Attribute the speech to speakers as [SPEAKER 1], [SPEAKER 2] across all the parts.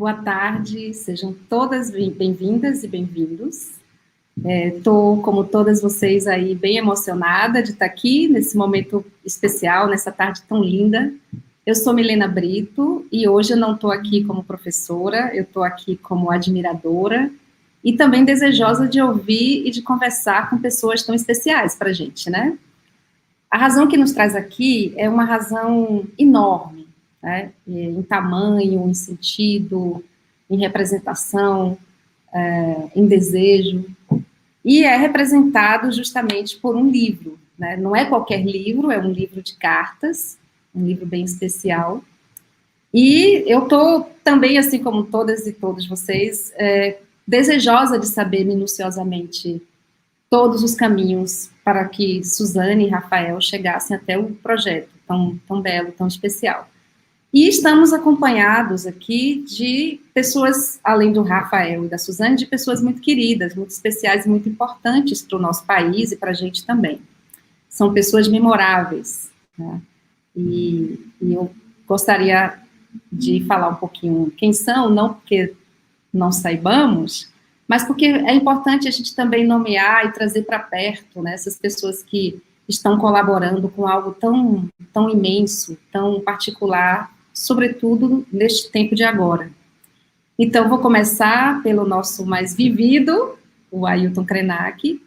[SPEAKER 1] Boa tarde, sejam todas bem-vindas e bem-vindos. Estou, como todas vocês aí, bem emocionada de estar aqui nesse momento especial, nessa tarde tão linda. Eu sou Milena Brito e hoje eu não estou aqui como professora, eu estou aqui como admiradora e também desejosa de ouvir e de conversar com pessoas tão especiais para a gente, né? A razão que nos traz aqui é uma razão enorme, né? Em tamanho, em sentido, em representação, em desejo, e é representado justamente por um livro, né? Não é qualquer livro, é um livro de cartas, um livro bem especial, e eu estou também, assim como todas e todos vocês, desejosa de saber minuciosamente todos os caminhos para que Suzane e Rafael chegassem até o projeto tão belo, tão especial. E estamos acompanhados aqui de pessoas, além do Rafael e da Suzane, de pessoas muito queridas, muito especiais, muito importantes para o nosso país e para a gente também. São pessoas memoráveis, né? E eu gostaria de falar um pouquinho quem são, não porque não saibamos, mas porque é importante a gente também nomear e trazer para perto, né, essas pessoas que estão colaborando com algo tão imenso, tão particular, sobretudo neste tempo de agora. Então, vou começar pelo nosso mais vivido, o Ailton Krenak.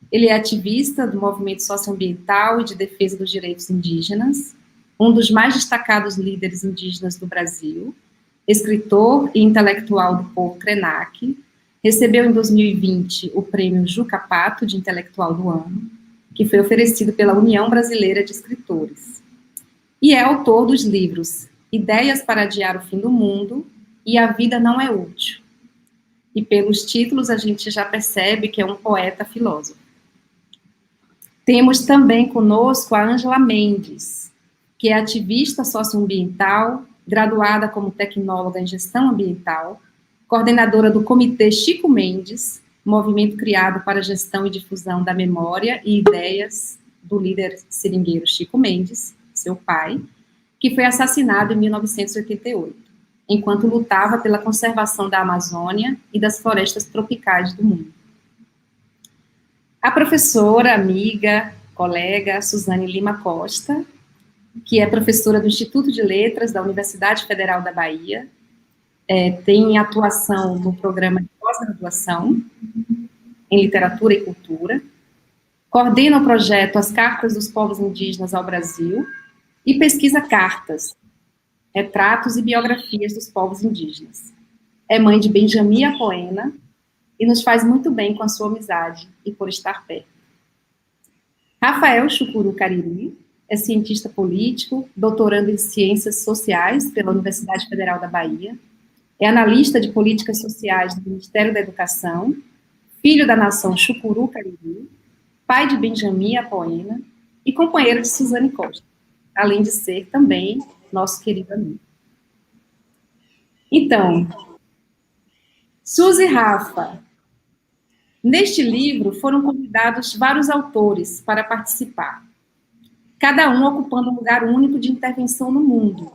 [SPEAKER 1] Ele é ativista do movimento socioambiental e de defesa dos direitos indígenas, um dos mais destacados líderes indígenas do Brasil, escritor e intelectual do povo Krenak, recebeu em 2020 o prêmio Juca Pato de Intelectual do Ano, que foi oferecido pela União Brasileira de Escritores. E é autor dos livros Ideias para Adiar o Fim do Mundo e A Vida Não é Útil. E pelos títulos a gente já percebe que é um poeta filósofo. Temos também conosco a Ângela Mendes, que é ativista socioambiental, graduada como tecnóloga em gestão ambiental, coordenadora do Comitê Chico Mendes, movimento criado para a gestão e difusão da memória e ideias do líder seringueiro Chico Mendes, seu pai, que foi assassinado em 1988, enquanto lutava pela conservação da Amazônia e das florestas tropicais do mundo. A professora, amiga, colega Suzane Lima Costa, que é professora do Instituto de Letras da Universidade Federal da Bahia, tem atuação no programa de pós-graduação em Literatura e Cultura, coordena o projeto As Cartas dos Povos Indígenas ao Brasil e pesquisa cartas, retratos e biografias dos povos indígenas. É mãe de Benjamin Apoena e nos faz muito bem com a sua amizade e por estar perto. Rafael Chucuru Cariri é cientista político, doutorando em Ciências Sociais pela Universidade Federal da Bahia, é analista de políticas sociais do Ministério da Educação, filho da nação Chucuru Cariri, pai de Benjamin Apoena e companheiro de Suzane Costa, além de ser também nosso querido amigo. Então, Suzy e Rafa, neste livro foram convidados vários autores para participar, cada um ocupando um lugar único de intervenção no mundo.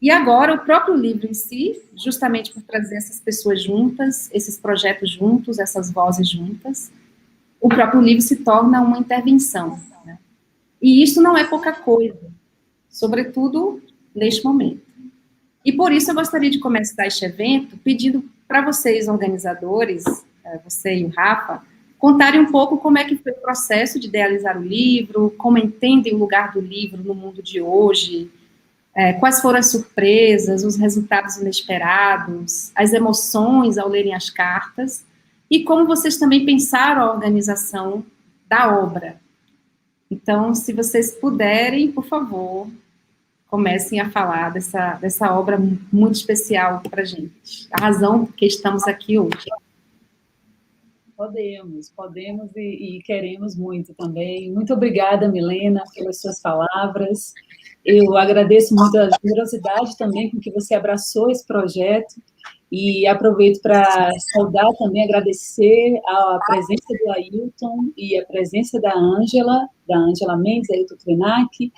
[SPEAKER 1] E agora, o próprio livro em si, justamente por trazer essas pessoas juntas, esses projetos juntos, essas vozes juntas, o próprio livro se torna uma intervenção, né? E isso não é pouca coisa, sobretudo neste momento. E por isso eu gostaria de começar este evento pedindo para vocês, organizadores, você e o Rafa, contarem um pouco como é que foi o processo de idealizar o livro, como entendem o lugar do livro no mundo de hoje, quais foram as surpresas, os resultados inesperados, as emoções ao lerem as cartas, e como vocês também pensaram a organização da obra. Então, se vocês puderem, por favor, comecem a falar dessa obra muito especial para a gente, a razão por que estamos aqui hoje.
[SPEAKER 2] Podemos e queremos muito também. Muito obrigada, Milena, pelas suas palavras. Eu agradeço muito a generosidade também com que você abraçou esse projeto e aproveito para saudar também, agradecer a presença do Ailton e a presença da Ângela Mendes, Ailton Krenak,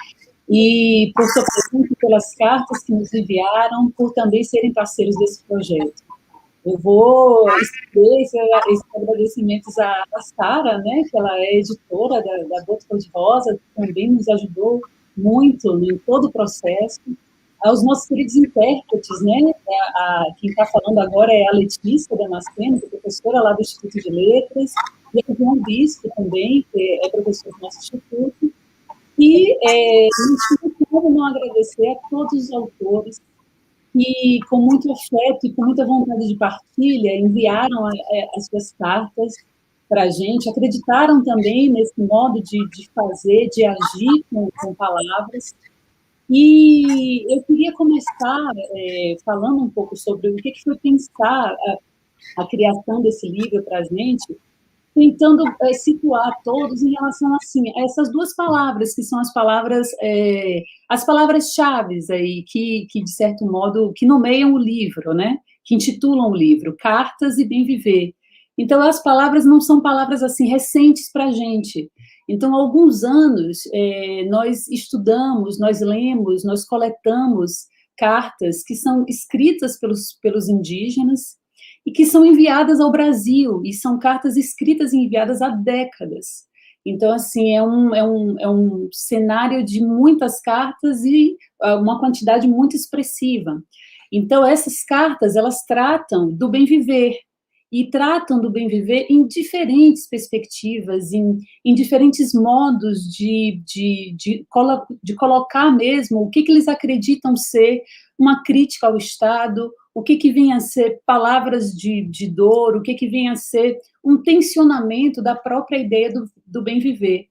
[SPEAKER 2] e por sua presença, pelas cartas que nos enviaram, por também serem parceiros desse projeto. Eu vou estender esses agradecimentos à Sara, né, que ela é editora da Gota Cor-de-Rosa, que também nos ajudou muito em todo o processo. Aos nossos queridos intérpretes, né, quem está falando agora é a Letícia Damasceno, que é professora lá do Instituto de Letras, e a João Bispo também, que é professor do nosso instituto. E não como não agradecer a todos os autores que, com muito afeto e com muita vontade de partilha, enviaram as suas cartas para a gente, acreditaram também nesse modo de fazer, de agir com palavras. E eu queria começar falando um pouco sobre o que foi pensar a criação desse livro para a gente, tentando situar todos em relação assim, a essas duas palavras, que são as palavras-chaves aí, que, de certo modo, que nomeiam o livro, né? Que intitulam o livro, Cartas e Bem Viver. Então, as palavras não são palavras assim recentes para a gente. Então, há alguns anos, nós estudamos, nós lemos, nós coletamos cartas que são escritas pelos indígenas, e que são enviadas ao Brasil, e são cartas escritas e enviadas há décadas. Então, assim, é um cenário de muitas cartas e uma quantidade muito expressiva. Então, essas cartas, elas tratam do bem viver, e tratam do bem viver em diferentes perspectivas, em diferentes modos de colocar mesmo o que eles acreditam ser uma crítica ao Estado, o que vem a ser palavras de dor, o que vem a ser um tensionamento da própria ideia do bem viver.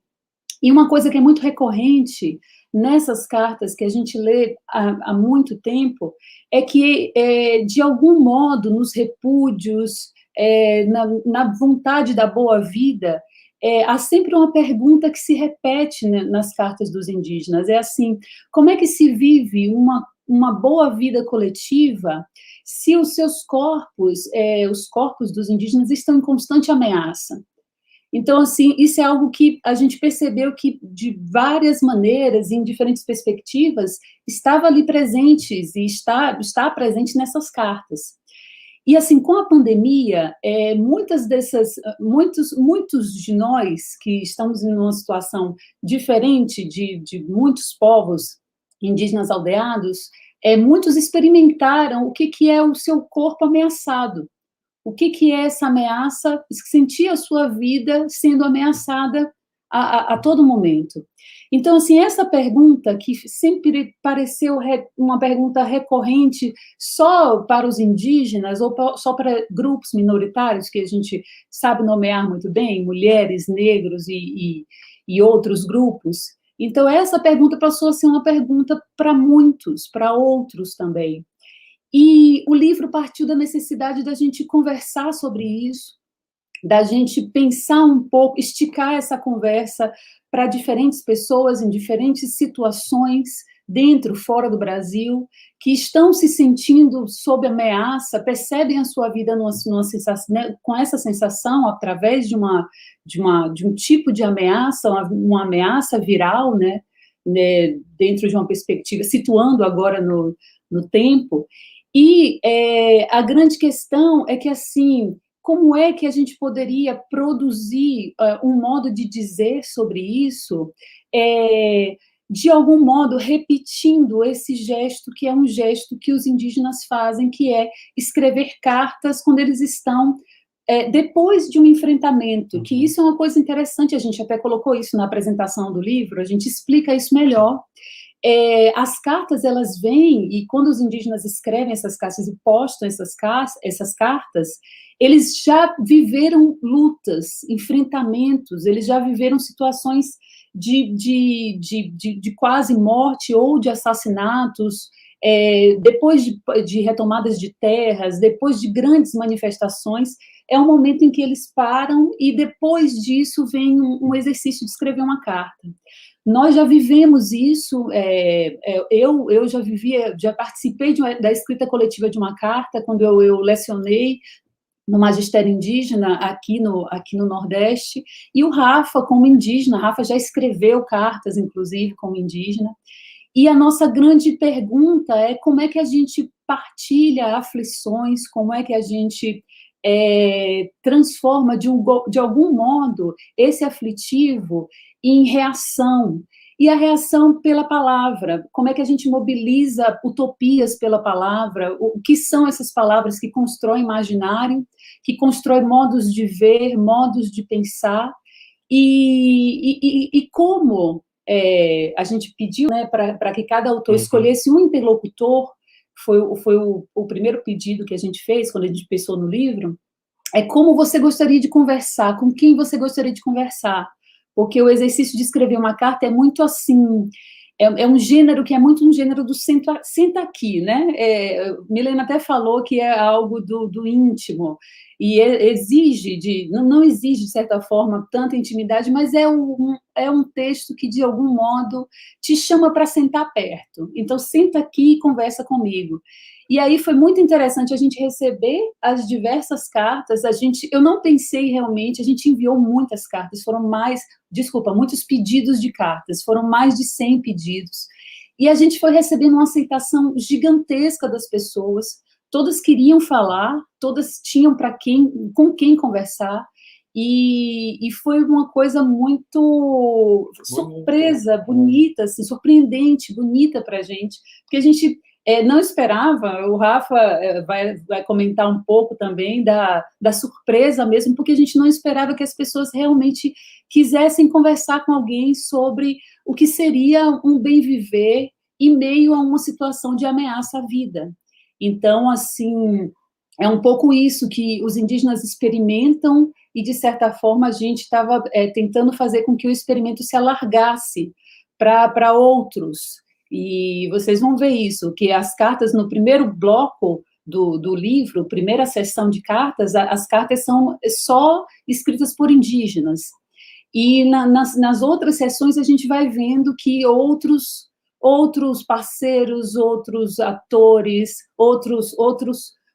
[SPEAKER 2] E uma coisa que é muito recorrente nessas cartas que a gente lê há muito tempo é que, de algum modo, nos repúdios, na vontade da boa vida, há sempre uma pergunta que se repete, né, nas cartas dos indígenas. É assim, como é que se vive uma boa vida coletiva se os seus corpos, os corpos dos indígenas, estão em constante ameaça? Então, assim, isso é algo que a gente percebeu que, de várias maneiras, em diferentes perspectivas, estava ali presentes e está presente nessas cartas. E, assim, com a pandemia, muitos de nós que estamos em uma situação diferente de muitos povos indígenas aldeados, muitos experimentaram o que é o seu corpo ameaçado. O que é essa ameaça, sentir a sua vida sendo ameaçada a todo momento. Então, assim, essa pergunta, que sempre pareceu uma pergunta recorrente só para os indígenas, ou só para grupos minoritários, que a gente sabe nomear muito bem, mulheres, negros e outros grupos. Então, essa pergunta passou a ser uma pergunta para muitos, para outros também. E o livro partiu da necessidade da gente conversar sobre isso, da gente pensar um pouco, esticar essa conversa para diferentes pessoas em diferentes situações, dentro, fora do Brasil, que estão se sentindo sob ameaça, percebem a sua vida numa sensação, né, com essa sensação, através de um tipo de ameaça, uma ameaça viral, né, dentro de uma perspectiva, situando agora no tempo. E a grande questão é que, assim, como é que a gente poderia produzir um modo de dizer sobre isso, de algum modo repetindo esse gesto, que é um gesto que os indígenas fazem, que é escrever cartas quando eles estão depois de um enfrentamento, que isso é uma coisa interessante, a gente até colocou isso na apresentação do livro, a gente explica isso melhor. As cartas, elas vêm, e quando os indígenas escrevem essas cartas e postam essas cartas, eles já viveram lutas, enfrentamentos, eles já viveram situações de quase morte ou de assassinatos, depois de retomadas de terras, depois de grandes manifestações. É um momento em que eles param e depois disso vem um exercício de escrever uma carta. Nós já vivemos isso, eu já participei da escrita coletiva de uma carta, quando eu lecionei no magistério indígena aqui no Nordeste, e o Rafa, como indígena, Rafa já escreveu cartas, inclusive, como indígena, E a nossa grande pergunta é como é que a gente partilha aflições, como é que a gente transforma, de algum modo, esse aflitivo em reação. E a reação pela palavra, como é que a gente mobiliza utopias pela palavra, o que são essas palavras que constroem imaginário, que constroem modos de ver, modos de pensar, e como a gente pediu, né, para que cada autor escolhesse um interlocutor, foi o primeiro pedido que a gente fez quando a gente pensou no livro, é como você gostaria de conversar, com quem você gostaria de conversar, porque o exercício de escrever uma carta é muito assim, um gênero que é muito um gênero do senta aqui, né? Milena até falou que é algo do íntimo, e exige, não exige, de certa forma, tanta intimidade, mas é um texto que, de algum modo, te chama para sentar perto. Então, senta aqui e conversa comigo. E aí foi muito interessante a gente receber as diversas cartas. Eu não pensei realmente, a gente enviou muitas cartas, muitos pedidos de cartas, foram mais de 100 pedidos. E a gente foi recebendo uma aceitação gigantesca das pessoas, todas queriam falar, todas tinham com quem conversar, e foi uma coisa muito surpresa, bonita, assim, surpreendente, bonita para a gente, porque a gente não esperava. O Rafa vai comentar um pouco também da surpresa mesmo, porque a gente não esperava que as pessoas realmente quisessem conversar com alguém sobre o que seria um bem viver em meio a uma situação de ameaça à vida. Então, assim, é um pouco isso que os indígenas experimentam, e, de certa forma, a gente estava tentando fazer com que o experimento se alargasse para outros. E vocês vão ver isso, que as cartas, no primeiro bloco do livro, primeira sessão de cartas, as cartas são só escritas por indígenas. E nas outras sessões a gente vai vendo que outros parceiros, outros atores,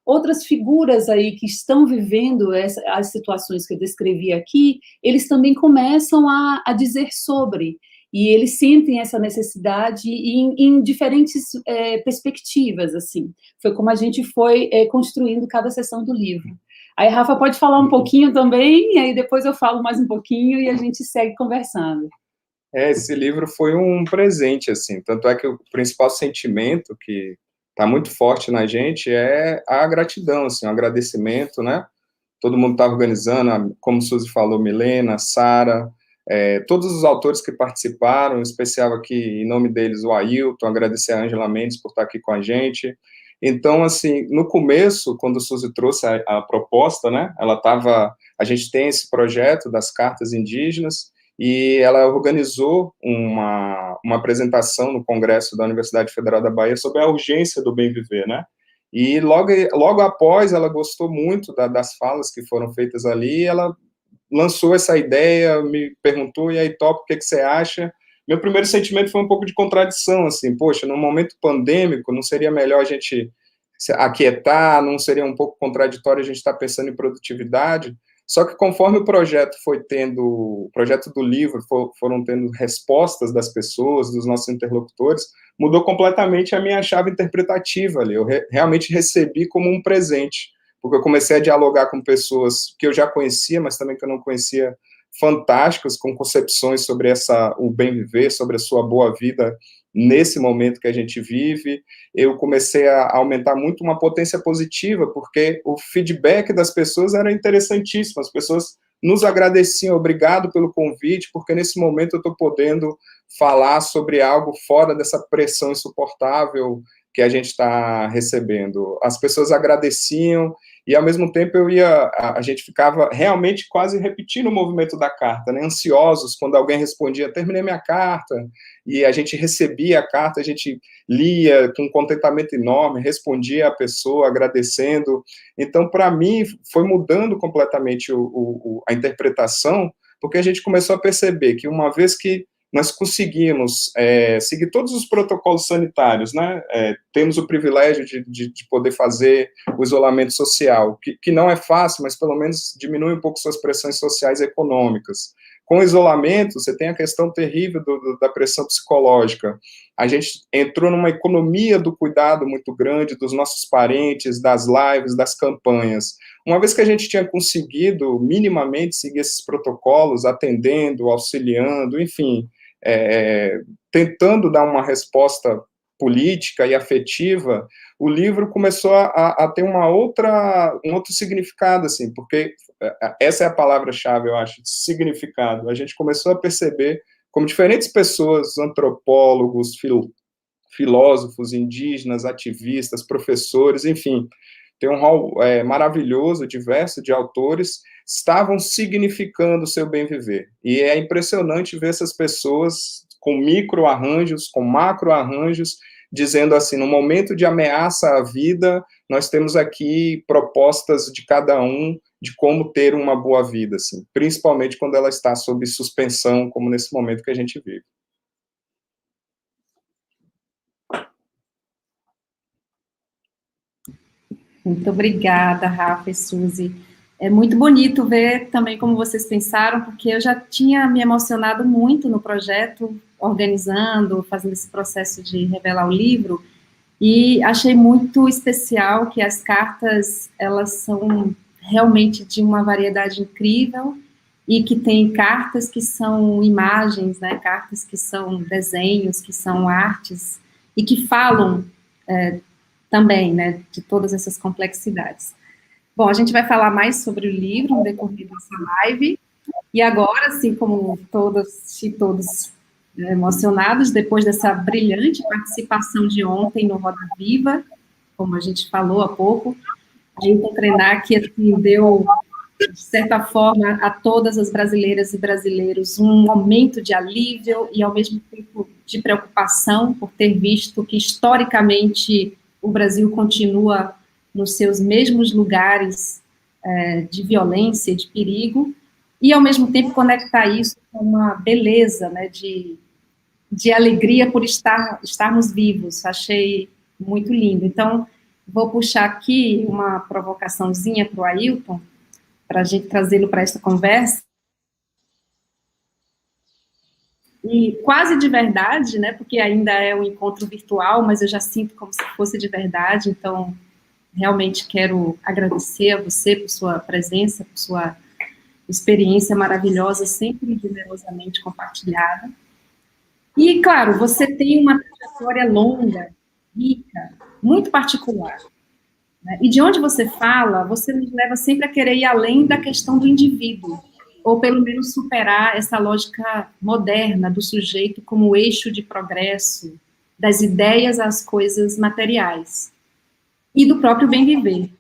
[SPEAKER 2] outras figuras aí que estão vivendo as situações que eu descrevi aqui, eles também começam a dizer sobre, e eles sentem essa necessidade em diferentes perspectivas, assim. Foi como a gente foi construindo cada sessão do livro. Aí, Rafa, pode falar um pouquinho também, e aí depois eu falo mais um pouquinho e a gente segue conversando.
[SPEAKER 3] Esse livro foi um presente, assim, tanto é que o principal sentimento que está muito forte na gente é a gratidão, assim, o agradecimento, né? Todo mundo está organizando, como Suzy falou, Milena, Sara, todos os autores que participaram, em especial aqui, em nome deles, o Ailton, agradecer a Ângela Mendes por estar aqui com a gente. Então, assim, no começo, quando o Suzy trouxe a proposta, né, a gente tem esse projeto das cartas indígenas, e ela organizou uma apresentação no Congresso da Universidade Federal da Bahia sobre a urgência do bem viver, né? E logo após, ela gostou muito das falas que foram feitas ali, ela lançou essa ideia, me perguntou, e aí, Top, o que você acha? Meu primeiro sentimento foi um pouco de contradição, assim, poxa, num momento pandêmico, não seria melhor a gente se aquietar, não seria um pouco contraditório a gente estar pensando em produtividade? Só que conforme o projeto o projeto do livro foram tendo respostas das pessoas, dos nossos interlocutores, mudou completamente a minha chave interpretativa ali. Eu realmente recebi como um presente, porque eu comecei a dialogar com pessoas que eu já conhecia, mas também que eu não conhecia, fantásticas, com concepções sobre o bem viver, sobre a sua boa vida nesse momento que a gente vive. Eu comecei a aumentar muito uma potência positiva, porque o feedback das pessoas era interessantíssimo, as pessoas nos agradeciam, obrigado pelo convite, porque nesse momento eu estou podendo falar sobre algo fora dessa pressão insuportável que a gente está recebendo. As pessoas agradeciam, e ao mesmo tempo a gente ficava realmente quase repetindo o movimento da carta, né? Ansiosos quando alguém respondia, terminei minha carta, e a gente recebia a carta, a gente lia com um contentamento enorme, respondia a pessoa agradecendo. Então, para mim, foi mudando completamente a interpretação, porque a gente começou a perceber que uma vez que nós conseguimos seguir todos os protocolos sanitários, né? Temos o privilégio de poder fazer o isolamento social, que não é fácil, mas pelo menos diminui um pouco suas pressões sociais e econômicas. Com o isolamento, você tem a questão terrível da pressão psicológica. A gente entrou numa economia do cuidado muito grande dos nossos parentes, das lives, das campanhas. Uma vez que a gente tinha conseguido minimamente seguir esses protocolos, atendendo, auxiliando, enfim, tentando dar uma resposta política e afetiva, o livro começou a ter um outro significado, assim, porque essa é a palavra-chave, eu acho, significado. A gente começou a perceber como diferentes pessoas, antropólogos, filósofos, indígenas, ativistas, professores, enfim, tem um rol maravilhoso, diverso, de autores, estavam significando o seu bem-viver. E é impressionante ver essas pessoas com micro-arranjos, com macro-arranjos, dizendo assim, no momento de ameaça à vida, nós temos aqui propostas de cada um de como ter uma boa vida, assim, principalmente quando ela está sob suspensão, como nesse momento que a gente vive.
[SPEAKER 1] Muito obrigada, Rafa e Suzy. É muito bonito ver também como vocês pensaram, porque eu já tinha me emocionado muito no projeto, organizando, fazendo esse processo de revelar o livro, e achei muito especial que as cartas, elas são realmente de uma variedade incrível, e que tem cartas que são imagens, né, cartas que são desenhos, que são artes, e que falam também, né, de todas essas complexidades. Bom, a gente vai falar mais sobre o livro no decorrer dessa live, e agora, assim como todas e todos emocionados, depois dessa brilhante participação de ontem no Roda Viva, como a gente falou há pouco, a Ailton Krenak, assim, deu, de certa forma, a todas as brasileiras e brasileiros um momento de alívio e, ao mesmo tempo, de preocupação por ter visto que, historicamente, o Brasil continua nos seus mesmos lugares de violência e de perigo, e, ao mesmo tempo, conectar isso com uma beleza, né, de alegria por estarmos vivos. Achei muito lindo. Então, vou puxar aqui uma provocaçãozinha para o Ailton, para a gente trazê-lo para esta conversa. E quase de verdade, né, porque ainda é um encontro virtual, mas eu já sinto como se fosse de verdade, então realmente quero agradecer a você por sua presença, por sua experiência maravilhosa, sempre generosamente compartilhada. E, claro, você tem uma trajetória longa, rica, muito particular, né? E de onde você fala, você nos leva sempre a querer ir além da questão do indivíduo, ou pelo menos superar essa lógica moderna do sujeito como eixo de progresso, das ideias às coisas materiais, e do próprio bem viver,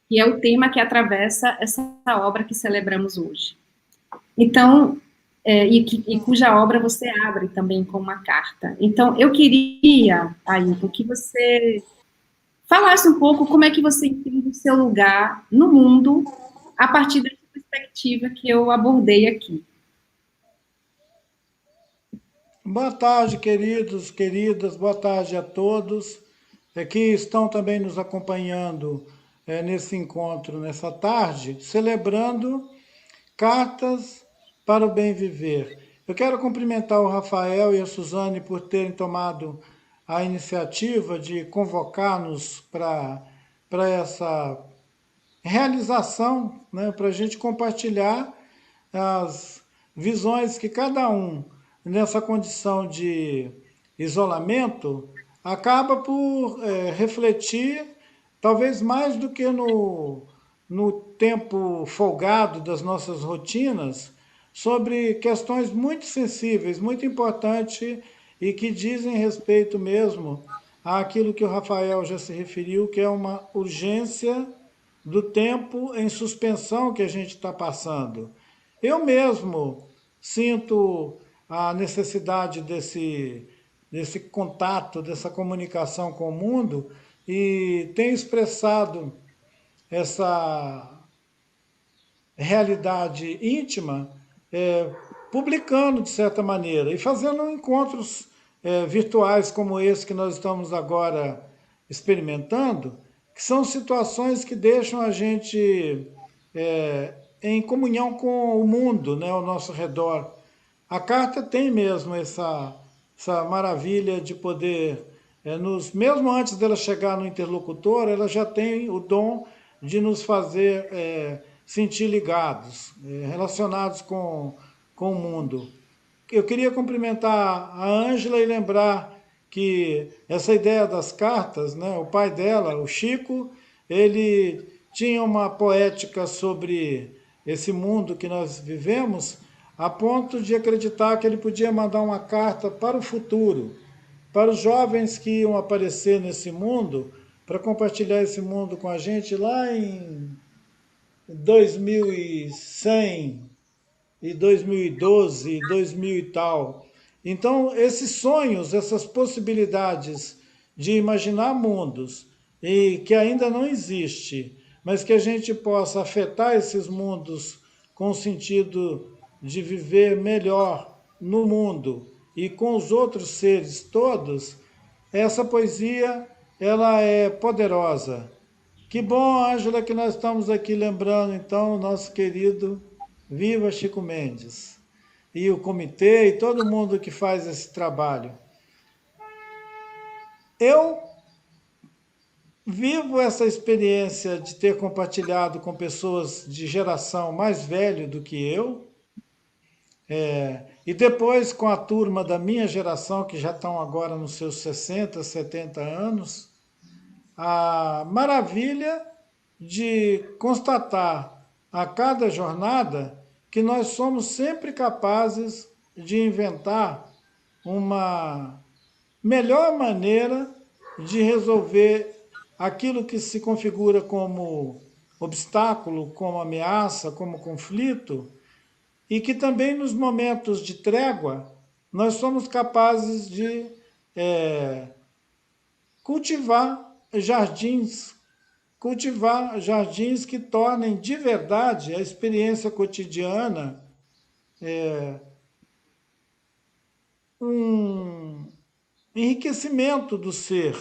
[SPEAKER 1] que é o tema que atravessa essa obra que celebramos hoje. Então, e cuja obra você abre também com uma carta. Então, eu queria, Ailton, que você falasse um pouco como é que você entende o seu lugar no mundo a partir dessa perspectiva que eu abordei aqui.
[SPEAKER 4] Boa tarde, queridos, queridas, boa tarde a todos que estão também nos acompanhando nesse encontro, nessa tarde, celebrando Cartas para o Bem Viver. Eu quero cumprimentar o Rafael e a Suzane por terem tomado a iniciativa de convocar-nos para essa realização, né, para a gente compartilhar as visões que cada um, nessa condição de isolamento, acaba por refletir, talvez mais do que no tempo folgado das nossas rotinas, sobre questões muito sensíveis, muito importantes e que dizem respeito mesmo àquilo que o Rafael já se referiu, que é uma urgência do tempo em suspensão que a gente está passando. Eu mesmo sinto a necessidade desse contato, dessa comunicação com o mundo e tenho expressado essa realidade íntima publicando, de certa maneira, e fazendo encontros virtuais como esse que nós estamos agora experimentando, que são situações que deixam a gente em comunhão com o mundo, né, ao nosso redor. A carta tem mesmo essa maravilha de poder, mesmo antes dela chegar no interlocutor, ela já tem o dom de nos fazer sentir ligados, relacionados com o mundo. Eu queria cumprimentar a Ângela e lembrar que essa ideia das cartas, né, o pai dela, o Chico, ele tinha uma poética sobre esse mundo que nós vivemos, a ponto de acreditar que ele podia mandar uma carta para o futuro, para os jovens que iam aparecer nesse mundo, para compartilhar esse mundo com a gente lá em 2100, e 2012, 2000 e tal. Então, esses sonhos, essas possibilidades de imaginar mundos e que ainda não existe, mas que a gente possa afetar esses mundos com o sentido de viver melhor no mundo e com os outros seres todos, essa poesia ela é poderosa. Que bom, Ângela, que nós estamos aqui lembrando, então, o nosso querido Viva Chico Mendes. E o comitê e todo mundo que faz esse trabalho. Eu vivo essa experiência de ter compartilhado com pessoas de geração mais velha do que eu, e depois com a turma da minha geração, que já estão agora nos seus 60, 70 anos, a maravilha de constatar a cada jornada que nós somos sempre capazes de inventar uma melhor maneira de resolver aquilo que se configura como obstáculo, como ameaça, como conflito, e que também nos momentos de trégua nós somos capazes de cultivar jardins que tornem de verdade a experiência cotidiana um enriquecimento do ser.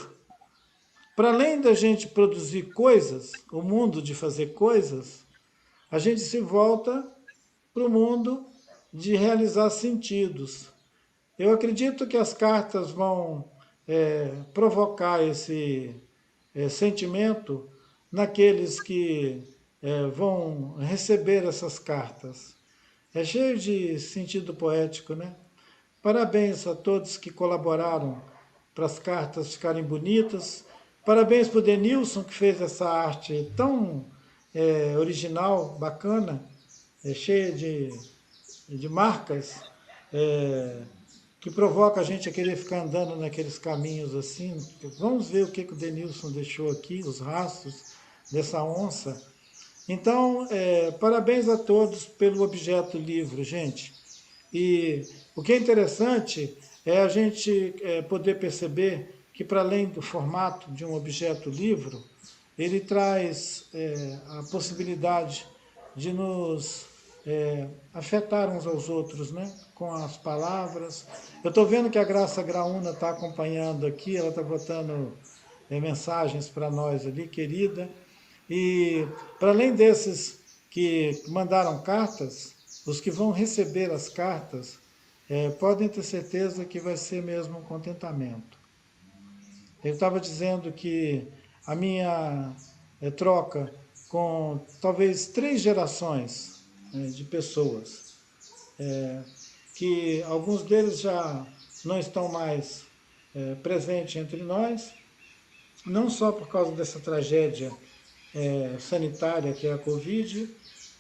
[SPEAKER 4] Para além da gente produzir coisas, o mundo de fazer coisas, a gente se volta para o mundo de realizar sentidos. Eu acredito que as cartas vão provocar esse sentimento naqueles que vão receber essas cartas. É cheio de sentido poético, né? Parabéns a todos que colaboraram para as cartas ficarem bonitas. Parabéns para o Denilson, que fez essa arte tão original, bacana, cheia de marcas, que provoca a gente a querer ficar andando naqueles caminhos assim. Vamos ver o que o Denilson deixou aqui, os rastros dessa onça. Então, parabéns a todos pelo objeto livro, gente. E o que é interessante é a gente poder perceber que, para além do formato de um objeto livro, ele traz a possibilidade de nos afetar uns aos outros, né? Com as palavras. Eu estou vendo que a Graça Graúna está acompanhando aqui, ela está botando mensagens para nós ali, querida. E, para além desses que mandaram cartas, os que vão receber as cartas podem ter certeza que vai ser mesmo um contentamento. Eu estava dizendo que a minha troca com talvez 3 gerações de pessoas, que alguns deles já não estão mais presentes entre nós, não só por causa dessa tragédia sanitária que é a Covid,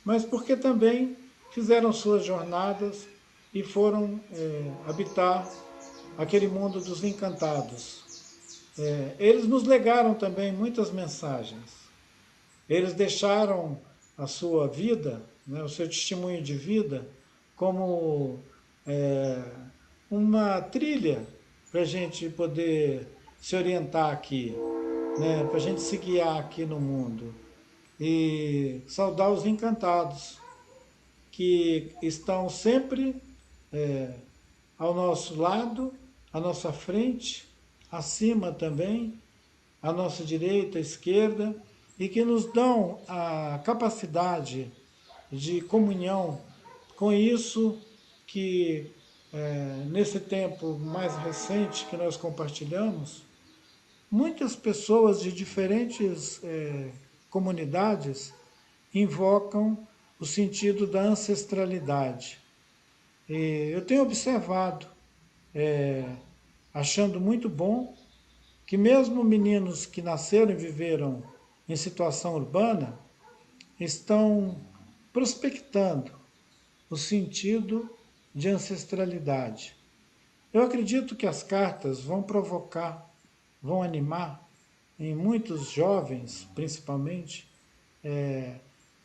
[SPEAKER 4] mas porque também fizeram suas jornadas e foram habitar aquele mundo dos encantados. Eles nos legaram também muitas mensagens. Eles deixaram a sua vida, né, o seu testemunho de vida, como uma trilha para a gente poder se orientar aqui, né, para a gente se guiar aqui no mundo. E saudar os encantados, que estão sempre ao nosso lado, à nossa frente, acima também, à nossa direita, à esquerda, e que nos dão a capacidade de comunhão com isso que, nesse tempo mais recente que nós compartilhamos, muitas pessoas de diferentes comunidades invocam o sentido da ancestralidade. E eu tenho observado, achando muito bom, que mesmo meninos que nasceram e viveram em situação urbana estão prospectando o sentido de ancestralidade. Eu acredito que as cartas vão provocar, vão animar em muitos jovens, principalmente,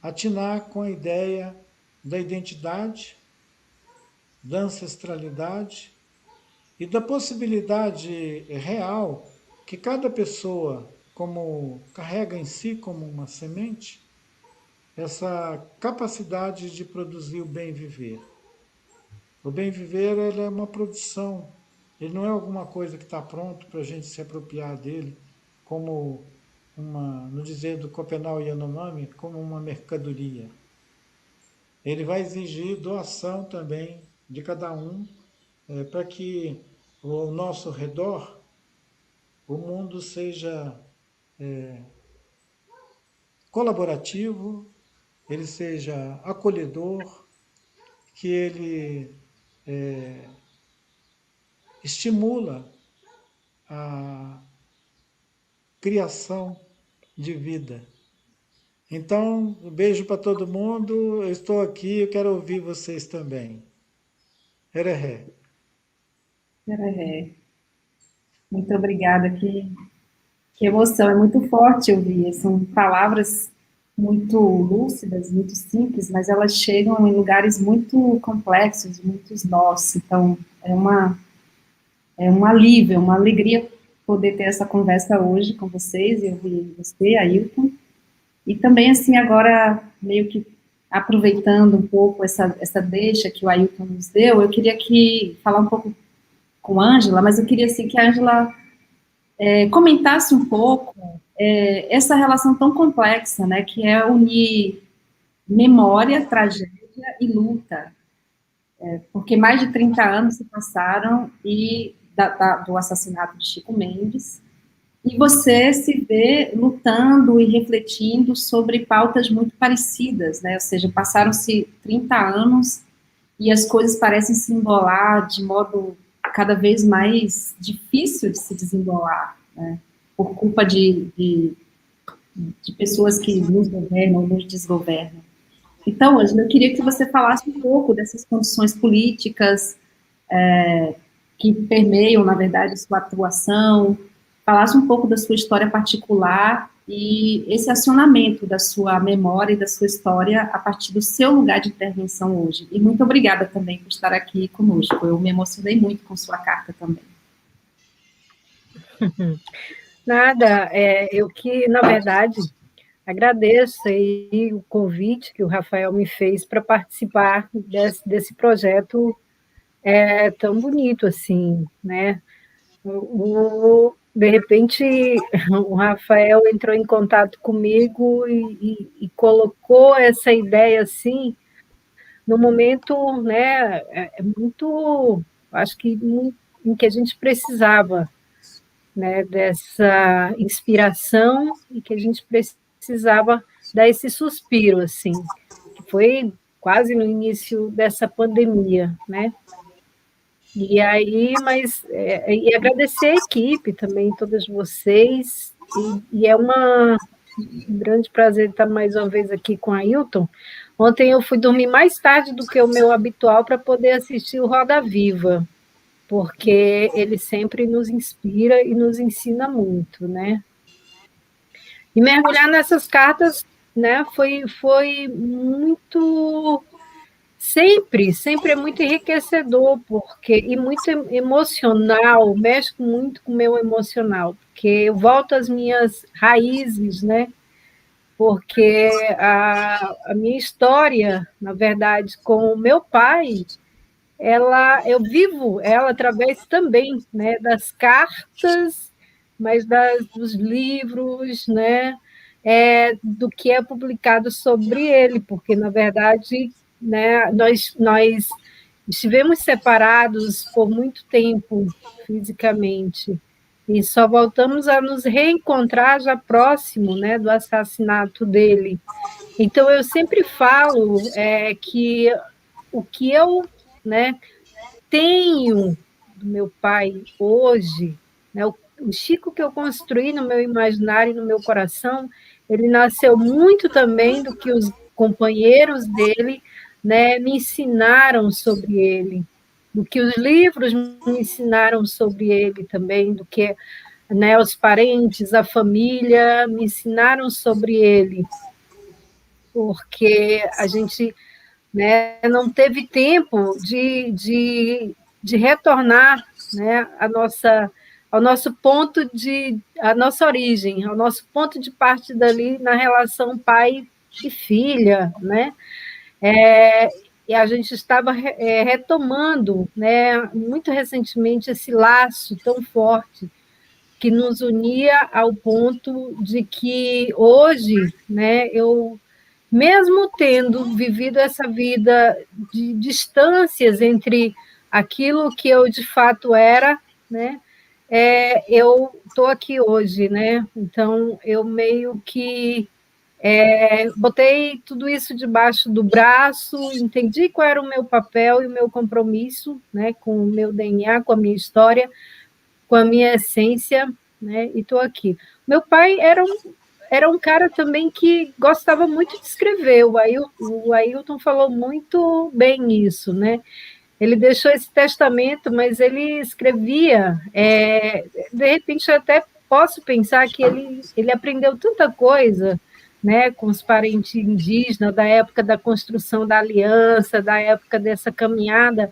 [SPEAKER 4] atinar com a ideia da identidade, da ancestralidade e da possibilidade real que cada pessoa como carrega em si como uma semente essa capacidade de produzir o bem viver. O bem viver ele é uma produção, ele não é alguma coisa que está pronto para a gente se apropriar dele, como no dizer do Copenau Yanomami, como uma mercadoria. Ele vai exigir doação também de cada um, para que ao nosso redor o mundo seja colaborativo, ele seja acolhedor, que ele estimula a criação de vida. Então, um beijo para todo mundo. Eu estou aqui, eu quero ouvir vocês também. Hereré.
[SPEAKER 1] Muito obrigada, que emoção, é muito forte ouvir, são palavras muito lúcidas, muito simples, mas elas chegam em lugares muito complexos, muitos nós, então é um alívio, uma alegria poder ter essa conversa hoje com vocês, e ouvir você, Ailton, e também, assim, agora, meio que aproveitando um pouco essa deixa que o Ailton nos deu, eu queria falar um pouco com a Ângela, mas eu queria, assim, que a Ângela comentasse um pouco essa relação tão complexa, né, que é unir memória, tragédia e luta, porque mais de 30 anos se passaram do assassinato de Chico Mendes, e você se vê lutando e refletindo sobre pautas muito parecidas, né, ou seja, passaram-se 30 anos e as coisas parecem se embolar de modo cada vez mais difícil de se desembolar, né, por culpa de pessoas que nos governam ou nos desgovernam. Então, Ângela, eu queria que você falasse um pouco dessas condições políticas que permeiam, na verdade, a sua atuação, falasse um pouco da sua história particular e esse acionamento da sua memória e da sua história a partir do seu lugar de intervenção hoje. E muito obrigada também por estar aqui conosco. Eu me emocionei muito com sua carta também.
[SPEAKER 5] Nada, eu que, na verdade, agradeço aí o convite que o Rafael me fez para participar desse projeto tão bonito assim, né? De repente, o Rafael entrou em contato comigo e colocou essa ideia assim, no momento, né, muito, acho que em que a gente precisava, né, dessa inspiração e que a gente precisava dar esse suspiro, assim, que foi quase no início dessa pandemia, né? E aí, e agradecer a equipe também, todas vocês, e é um grande prazer estar mais uma vez aqui com a Ailton. Ontem eu fui dormir mais tarde do que o meu habitual para poder assistir o Roda Viva, porque ele sempre nos inspira e nos ensina muito, né? E mergulhar nessas cartas, né, foi muito... Sempre é muito enriquecedor, e muito emocional, mexe muito com o meu emocional, porque eu volto às minhas raízes, né? Porque a minha história, na verdade, com o meu pai, eu vivo ela através também, né, das cartas, mas dos livros, né, do que é publicado sobre ele, porque, na verdade, né, nós estivemos separados por muito tempo fisicamente, e só voltamos a nos reencontrar já próximo, né, do assassinato dele. Então, eu sempre falo que o que eu, né, tenho do meu pai hoje, né, o Chico que eu construí no meu imaginário e no meu coração, ele nasceu muito também do que os companheiros dele, né, me ensinaram sobre ele, do que os livros me ensinaram sobre ele também, do que, né, os parentes, a família me ensinaram sobre ele, porque a gente, né, não teve tempo de retornar, né, ao nosso ponto a nossa origem, ao nosso ponto de partida ali na relação pai e filha, né? E a gente estava retomando, né, muito recentemente esse laço tão forte que nos unia ao ponto de que hoje, né, eu mesmo tendo vivido essa vida de distâncias entre aquilo que eu de fato era, né, eu estou aqui hoje, né? Então eu meio que botei tudo isso debaixo do braço, entendi qual era o meu papel e o meu compromisso, né, com o meu DNA, com a minha história, com a minha essência, né? E estou aqui. Meu pai era um cara também que gostava muito de escrever. O Ailton falou muito bem isso, né? Ele deixou esse testamento, mas ele escrevia. De repente, eu até posso pensar que ele aprendeu tanta coisa, né, com os parentes indígenas, da época da construção da aliança, da época dessa caminhada,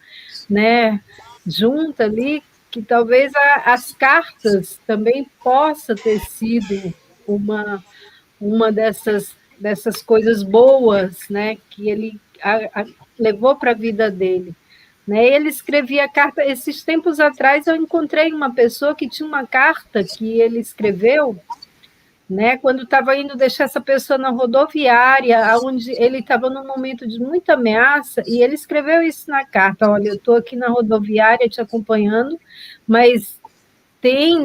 [SPEAKER 5] né, junta ali, que talvez as cartas também possa ter sido uma dessas coisas boas, né, que ele levou para a vida dele. Né? Ele escrevia carta. Esses tempos atrás eu encontrei uma pessoa que tinha uma carta que ele escreveu, né, quando estava indo deixar essa pessoa na rodoviária, onde ele estava num momento de muita ameaça, e ele escreveu isso na carta: olha, eu estou aqui na rodoviária te acompanhando, mas tem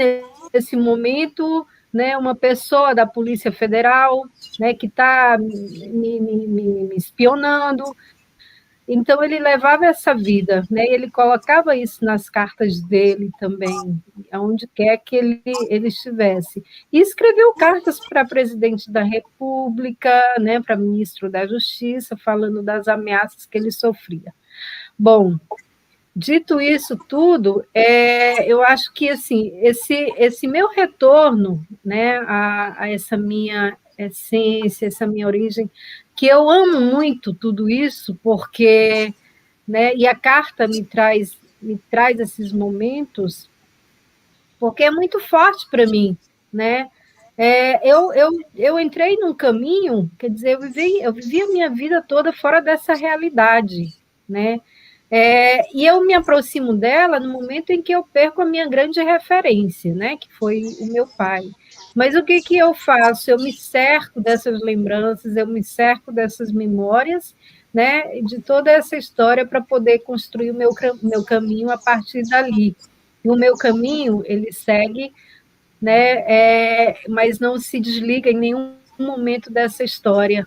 [SPEAKER 5] nesse momento, né, uma pessoa da Polícia Federal, né, que está me espionando. Então, ele levava essa vida, né? Ele colocava isso nas cartas dele também, aonde quer que ele estivesse. E escreveu cartas para presidente da República, né, para ministro da Justiça, falando das ameaças que ele sofria. Bom, dito isso tudo, eu acho que assim, esse meu retorno, né, a essa minha essência, essa minha origem, que eu amo muito tudo isso, porque, né, e a carta me traz esses momentos, porque é muito forte para mim, né? Eu entrei num caminho, quer dizer, eu vivi a minha vida toda fora dessa realidade, né? E eu me aproximo dela no momento em que eu perco a minha grande referência, né? Que foi o meu pai. Mas o que eu faço? Eu me cerco dessas lembranças, eu me cerco dessas memórias, né? De toda essa história para poder construir o meu caminho a partir dali. E o meu caminho, ele segue, né? Mas não se desliga em nenhum momento dessa história,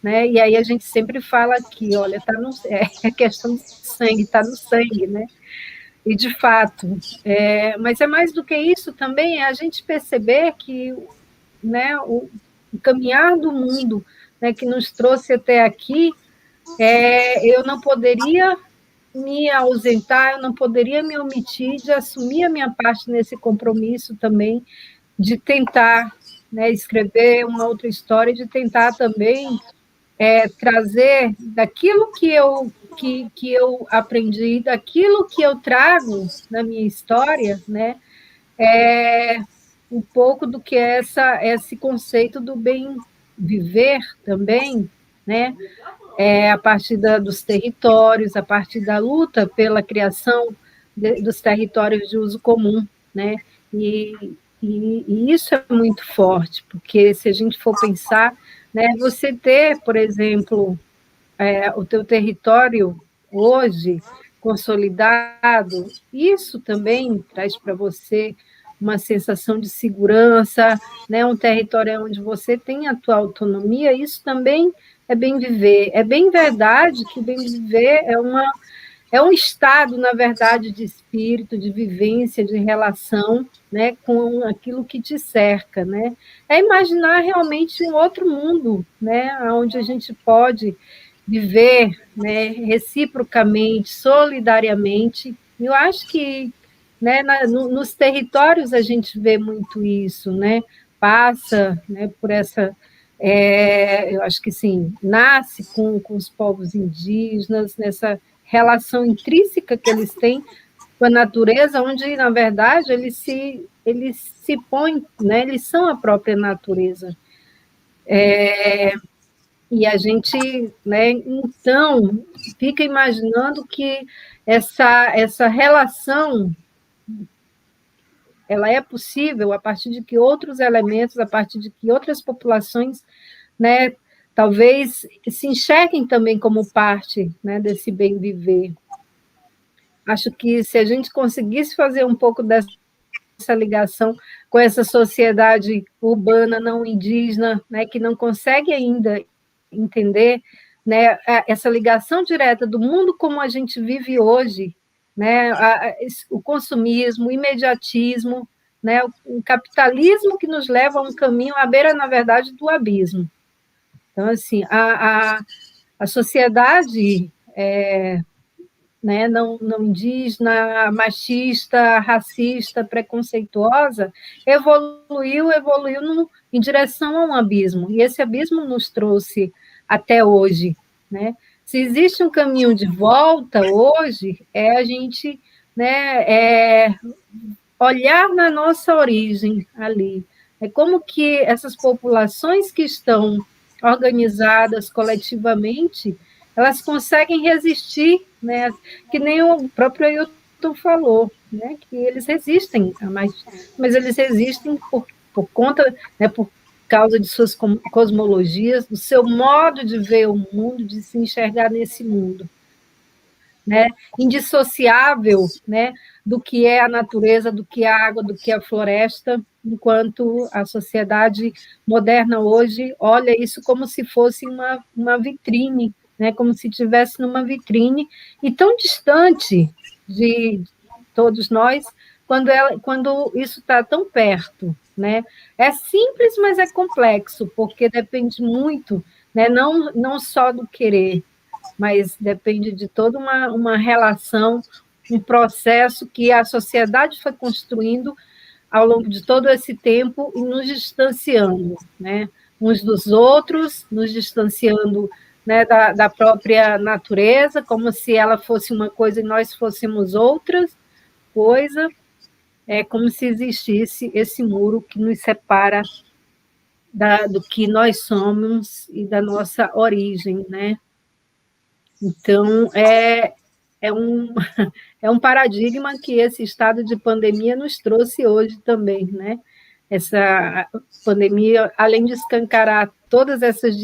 [SPEAKER 5] né? E aí a gente sempre fala aqui, olha, é questão de sangue, está no sangue, né? E de fato, mas é mais do que isso também, é a gente perceber que, né, o caminhar do mundo, né, que nos trouxe até aqui, eu não poderia me ausentar, eu não poderia me omitir de assumir a minha parte nesse compromisso também, de tentar, né, escrever uma outra história, de tentar também trazer daquilo que eu aprendi, daquilo que eu trago na minha história, né, um pouco do que é esse conceito do bem viver também, né, a partir dos territórios, a partir da luta pela criação dos territórios de uso comum, né, e E isso é muito forte, porque se a gente for pensar, né, você ter, por exemplo, o teu território hoje consolidado, isso também traz para você uma sensação de segurança, né, um território onde você tem a tua autonomia, isso também é bem viver. É bem verdade que o bem viver é um estado, na verdade, de espírito, de vivência, de relação, né, com aquilo que te cerca, né? É imaginar realmente um outro mundo, né, onde a gente pode viver, né, reciprocamente, solidariamente. Eu acho que, né, nos territórios a gente vê muito isso, né? Passa, né, por essa eu acho que sim, nasce com os povos indígenas, nessa relação intrínseca que eles têm com a natureza, onde, na verdade, eles se põem, né, eles são a própria natureza. E a gente, né, então, fica imaginando que essa relação ela é possível a partir de que outros elementos, a partir de que outras populações, né, talvez se enxerguem também como parte, né, desse bem viver. Acho que se a gente conseguisse fazer um pouco dessa ligação com essa sociedade urbana não indígena, né, que não consegue ainda entender, né, essa ligação direta do mundo como a gente vive hoje, né, o consumismo, o imediatismo, né, o capitalismo que nos leva a um caminho à beira, na verdade, do abismo. Então, assim, a sociedade né, não indígena, machista, racista, preconceituosa, evoluiu em direção a um abismo, e esse abismo nos trouxe até hoje, né? Se existe um caminho de volta hoje, é a gente, né, olhar na nossa origem ali. É como que essas populações que estão organizadas coletivamente, elas conseguem resistir, né? Que nem o próprio Ailton falou, né? Que eles resistem, mas eles resistem por conta, né? Por causa de suas cosmologias, do seu modo de ver o mundo, de se enxergar nesse mundo, né? Indissociável, né? Do que é a natureza, do que é a água, do que é a floresta, enquanto a sociedade moderna hoje olha isso como se fosse uma vitrine, né? Como se estivesse numa vitrine, e tão distante de todos nós, quando isso está tão perto. Né? É simples, mas é complexo, porque depende muito, né? Não só do querer, mas depende de toda uma relação, um processo que a sociedade foi construindo ao longo de todo esse tempo e nos distanciando, né? Uns dos outros, nos distanciando, né, da própria natureza, como se ela fosse uma coisa e nós fôssemos outra coisa, é como se existisse esse muro que nos separa do que nós somos e da nossa origem, né? Então, é um paradigma que esse estado de pandemia nos trouxe hoje também, né? Essa pandemia, além de escancarar todas essas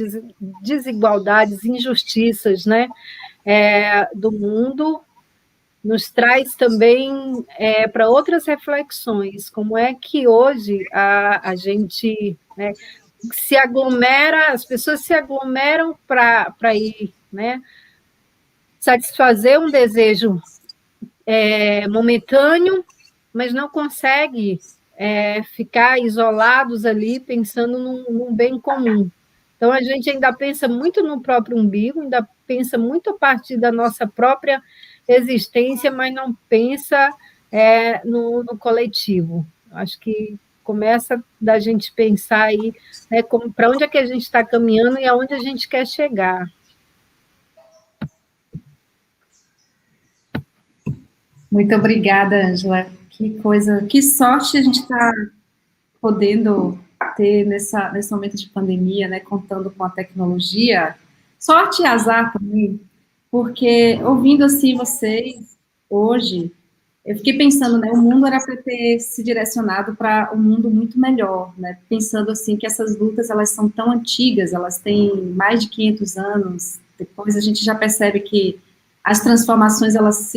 [SPEAKER 5] desigualdades, injustiças, né, do mundo, nos traz também para outras reflexões, como é que hoje a gente, né, se aglomera, as pessoas se aglomeram para ir, né, satisfazer um desejo momentâneo, mas não consegue ficar isolados ali pensando num bem comum. Então, a gente ainda pensa muito no próprio umbigo, ainda pensa muito a partir da nossa própria existência, mas não pensa no coletivo. Acho que começa da gente pensar aí, né, para onde é que a gente está caminhando e aonde a gente quer chegar.
[SPEAKER 1] Muito obrigada, Ângela. Que coisa, que sorte a gente está podendo ter nesse momento de pandemia, né, contando com a tecnologia. Sorte e azar também, porque ouvindo assim vocês hoje, eu fiquei pensando, né, o mundo era para ter se direcionado para um mundo muito melhor, né, pensando assim que essas lutas, elas são tão antigas, elas têm mais de 500 anos, depois a gente já percebe que as transformações, elas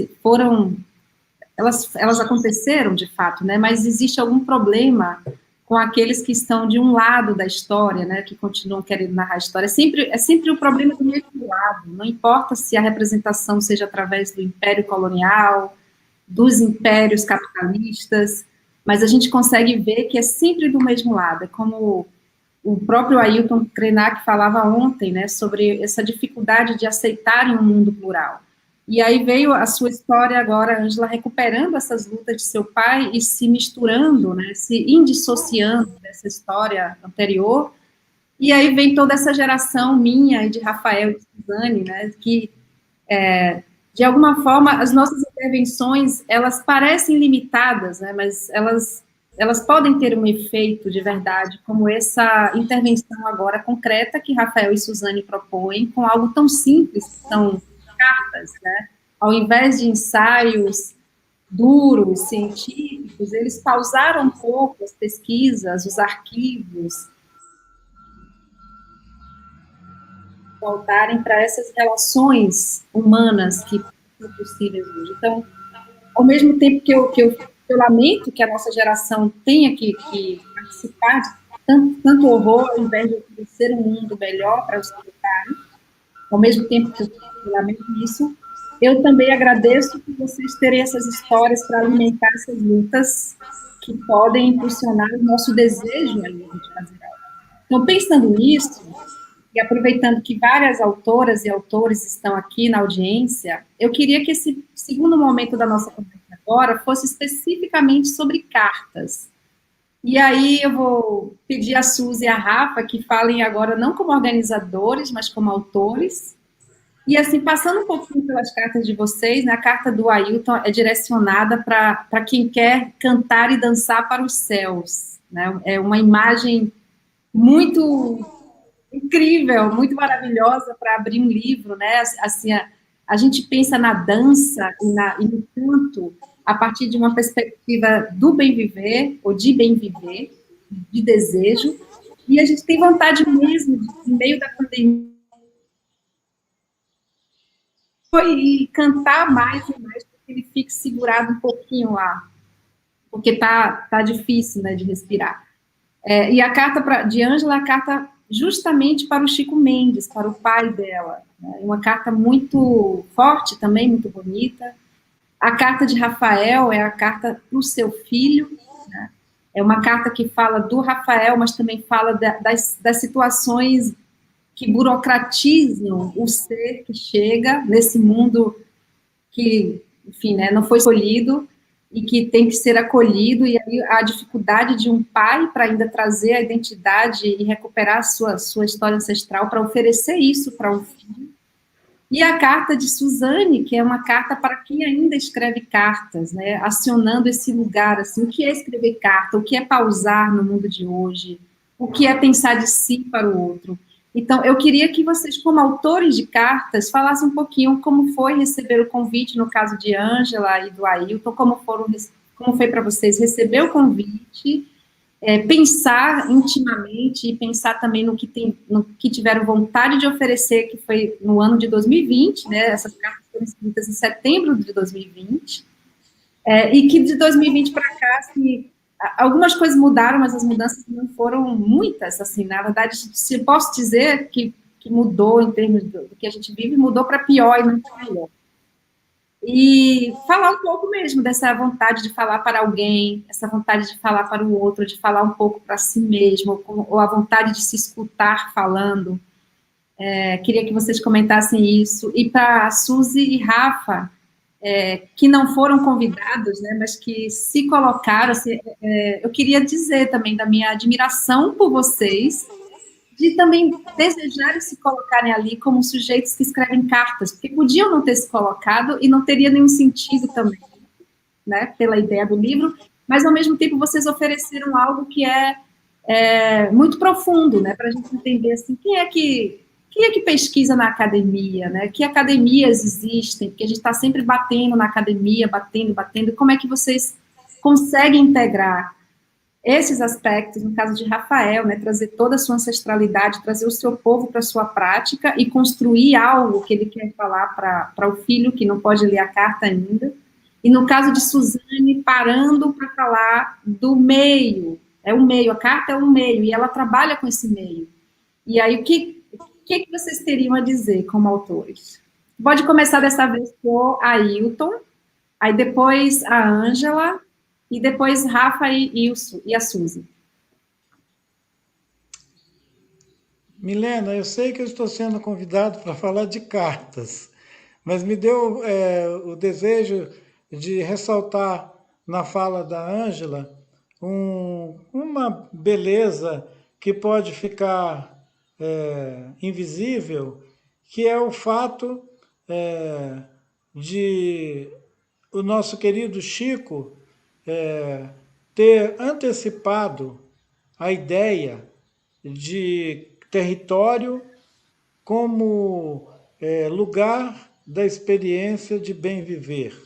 [SPEAKER 1] aconteceram de fato, né, mas existe algum problema com aqueles que estão de um lado da história, né, que continuam querendo narrar a história, é sempre o problema do mesmo lado, não importa se a representação seja através do império colonial, dos impérios capitalistas, mas a gente consegue ver que é sempre do mesmo lado, é como o próprio Ailton Krenak falava ontem, né, sobre essa dificuldade de aceitarem um mundo plural. E aí veio a sua história agora, Ângela, recuperando essas lutas de seu pai e se misturando, né, se indissociando dessa história anterior, e aí vem toda essa geração minha e de Rafael e de Suzane, né, que de alguma forma, as nossas intervenções, elas parecem limitadas, né, mas elas podem ter um efeito de verdade, como essa intervenção agora concreta que Rafael e Suzane propõem, com algo tão simples, que são cartas, né, ao invés de ensaios duros, científicos, eles pausaram um pouco as pesquisas, os arquivos, voltarem para essas relações humanas que são possíveis hoje. Então, ao mesmo tempo que eu lamento que a nossa geração tenha que participar de tanto horror, ao invés de oferecer um mundo melhor para os solitários, ao mesmo tempo que eu lamento isso, eu também agradeço por vocês terem essas histórias para alimentar essas lutas que podem impulsionar o nosso desejo aí de fazer algo. Então, pensando nisso, e aproveitando que várias autoras e autores estão aqui na audiência, eu queria que esse segundo momento da nossa conversa agora fosse especificamente sobre cartas. E aí eu vou pedir a Suzy e a Rafa que falem agora não como organizadores, mas como autores. E assim, passando um pouquinho pelas cartas de vocês, né, a carta do Ailton é direcionada para quem quer cantar e dançar para os céus, né? É uma imagem muito incrível, muito maravilhosa para abrir um livro, né? Assim, a gente pensa na dança e no canto a partir de uma perspectiva do bem viver, ou de bem viver, de desejo, e a gente tem vontade mesmo, no meio da pandemia, e cantar mais e mais, para que ele fique segurado um pouquinho lá, porque tá difícil, né, de respirar. E a carta de Ângela, a carta justamente para o Chico Mendes, para o pai dela, né? Uma carta muito forte também, muito bonita. A carta de Rafael é a carta para o seu filho, né? É uma carta que fala do Rafael, mas também fala das situações que burocratizam o ser que chega nesse mundo que, enfim, né, não foi escolhido, e que tem que ser acolhido, e aí a dificuldade de um pai para ainda trazer a identidade e recuperar a sua história ancestral, para oferecer isso para um filho. E a carta de Suzane, que é uma carta para quem ainda escreve cartas, né, acionando esse lugar, assim, o que é escrever carta, o que é pausar no mundo de hoje, o que é pensar de si para o outro. Então, eu queria que vocês, como autores de cartas, falassem um pouquinho como foi receber o convite, no caso de Ângela e do Ailton, como foi para vocês receber o convite, pensar intimamente e pensar também no que tiveram vontade de oferecer, que foi no ano de 2020, né, essas cartas foram escritas em setembro de 2020, e que de 2020 para cá, assim, algumas coisas mudaram, mas as mudanças não foram muitas, assim, na verdade, se posso dizer que mudou em termos do que a gente vive, mudou para pior e não para melhor. E falar um pouco mesmo dessa vontade de falar para alguém, essa vontade de falar para o outro, de falar um pouco para si mesmo, ou a vontade de se escutar falando. Queria que vocês comentassem isso. E para a Suzy e Rafa, que não foram convidados, né, mas que se colocaram, assim, eu queria dizer também da minha admiração por vocês, de também desejarem se colocarem ali como sujeitos que escrevem cartas, porque podiam não ter se colocado e não teria nenhum sentido também, né, pela ideia do livro, mas ao mesmo tempo vocês ofereceram algo que é muito profundo, né, para a gente entender assim, quem é que quem é que pesquisa na academia, né? Que academias existem? Porque a gente está sempre batendo na academia, batendo. Como é que vocês conseguem integrar esses aspectos, no caso de Rafael, né? Trazer toda a sua ancestralidade, trazer o seu povo para a sua prática e construir algo que ele quer falar para o filho que não pode ler a carta ainda. E no caso de Suzane, parando para falar do meio. É o meio, a carta é um meio, e ela trabalha com esse meio. E aí, o que vocês teriam a dizer como autores? Pode começar dessa vez por Ailton, aí depois a Ângela, e depois Rafa e a Suzy.
[SPEAKER 4] Milena, eu sei que eu estou sendo convidado para falar de cartas, mas me deu o desejo de ressaltar na fala da Ângela uma beleza que pode ficar invisível, que é o fato de o nosso querido Chico ter antecipado a ideia de território como lugar da experiência de bem viver.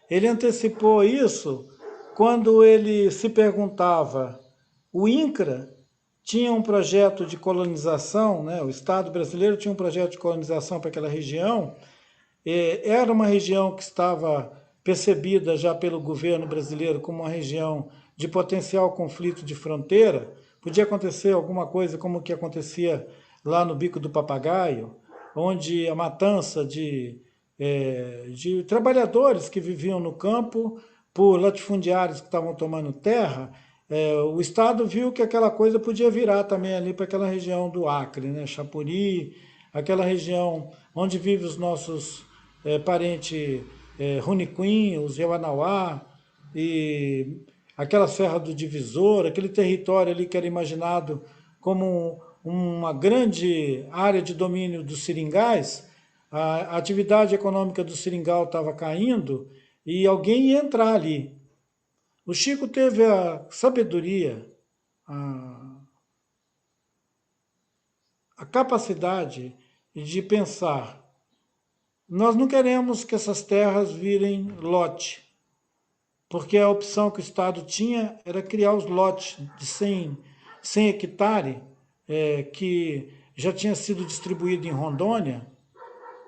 [SPEAKER 4] Ele antecipou isso quando ele se perguntava: o INCRA tinha um projeto de colonização, né? O Estado brasileiro tinha um projeto de colonização para aquela região, era uma região que estava percebida já pelo governo brasileiro como uma região de potencial conflito de fronteira. Podia acontecer alguma coisa como o que acontecia lá no Bico do Papagaio, onde a matança de trabalhadores que viviam no campo por latifundiários que estavam tomando terra, o Estado viu que aquela coisa podia virar também ali para aquela região do Acre, né? Chapuri, aquela região onde vivem os nossos parentes Runiquim, os Euanauá, e aquela Serra do Divisor, aquele território ali que era imaginado como uma grande área de domínio dos seringais. A atividade econômica do seringal estava caindo e alguém ia entrar ali. O Chico teve a sabedoria, a capacidade de pensar: nós não queremos que essas terras virem lote, porque a opção que o Estado tinha era criar os lotes de 100 hectares, que já tinha sido distribuído em Rondônia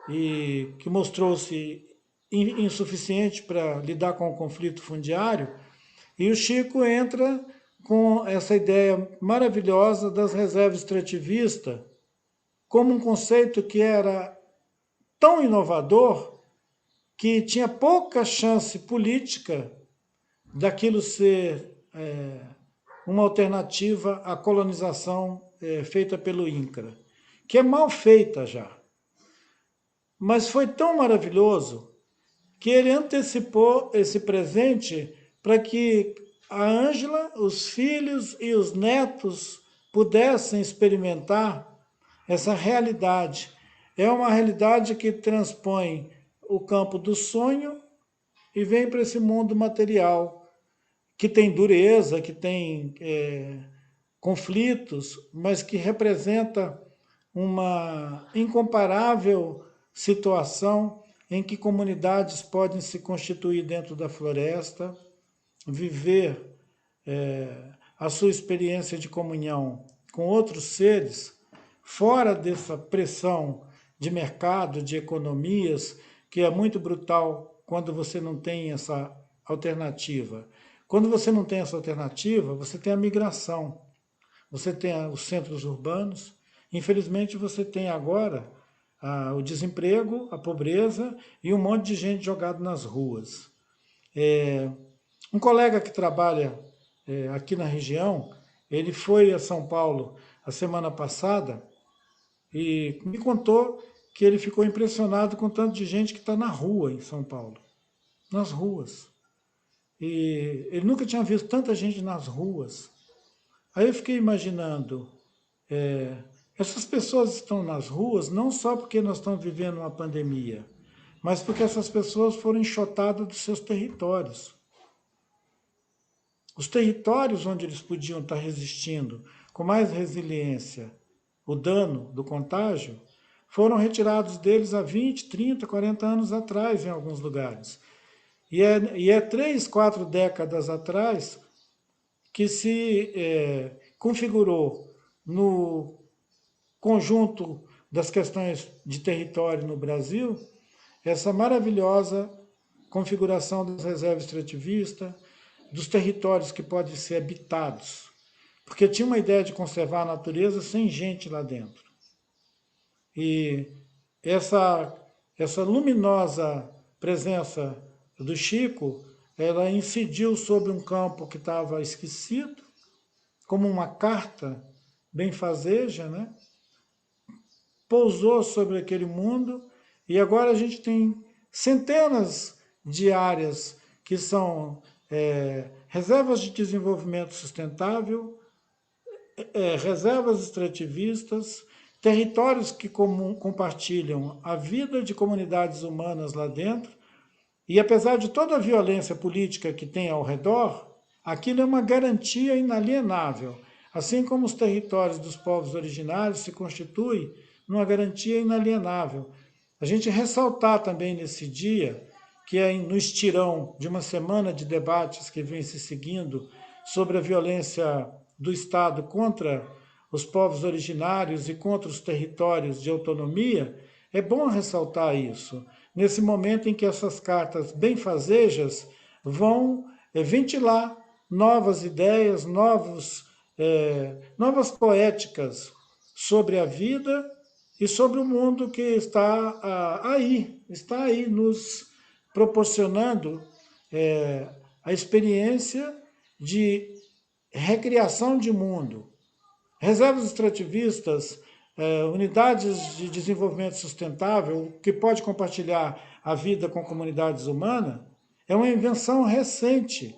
[SPEAKER 4] e que mostrou-se insuficiente para lidar com o conflito fundiário. E o Chico entra com essa ideia maravilhosa das reservas extrativistas como um conceito que era tão inovador que tinha pouca chance política daquilo ser uma alternativa à colonização feita pelo INCRA, que é mal feita já. Mas foi tão maravilhoso que ele antecipou esse presente para que a Ângela, os filhos e os netos pudessem experimentar essa realidade. É uma realidade que transpõe o campo do sonho e vem para esse mundo material, que tem dureza, que tem conflitos, mas que representa uma incomparável situação em que comunidades podem se constituir dentro da floresta, viver a sua experiência de comunhão com outros seres, fora dessa pressão de mercado, de economias, que é muito brutal quando você não tem essa alternativa. Quando você não tem essa alternativa, você tem a migração, você tem os centros urbanos. Infelizmente, você tem agora o desemprego, a pobreza e um monte de gente jogada nas ruas. Um colega que trabalha aqui na região, ele foi a São Paulo a semana passada e me contou que ele ficou impressionado com o tanto de gente que está na rua em São Paulo, nas ruas. E ele nunca tinha visto tanta gente nas ruas. Aí eu fiquei imaginando, essas pessoas estão nas ruas não só porque nós estamos vivendo uma pandemia, mas porque essas pessoas foram enxotadas dos seus territórios. Os territórios onde eles podiam estar resistindo com mais resiliência o dano do contágio, foram retirados deles há 20, 30, 40 anos atrás, em alguns lugares. E é 3, 4 décadas atrás que se configurou no conjunto das questões de território no Brasil essa maravilhosa configuração das reservas extrativistas, dos territórios que podem ser habitados, porque tinha uma ideia de conservar a natureza sem gente lá dentro. E essa luminosa presença do Chico, ela incidiu sobre um campo que estava esquecido, como uma carta benfazeja, né? Pousou sobre aquele mundo, e agora a gente tem centenas de áreas que são reservas de desenvolvimento sustentável, reservas extrativistas, territórios que compartilham a vida de comunidades humanas lá dentro, e apesar de toda a violência política que tem ao redor, aquilo é uma garantia inalienável, assim como os territórios dos povos originários se constituem numa garantia inalienável. A gente ressaltar também nesse dia, que é no estirão de uma semana de debates que vem se seguindo sobre a violência do Estado contra os povos originários e contra os territórios de autonomia, é bom ressaltar isso, nesse momento em que essas cartas benfazejas vão ventilar novas ideias, novas poéticas sobre a vida e sobre o mundo que está aí nos proporcionando a experiência de recriação de mundo. Reservas extrativistas, unidades de desenvolvimento sustentável, que pode compartilhar a vida com comunidades humanas, é uma invenção recente,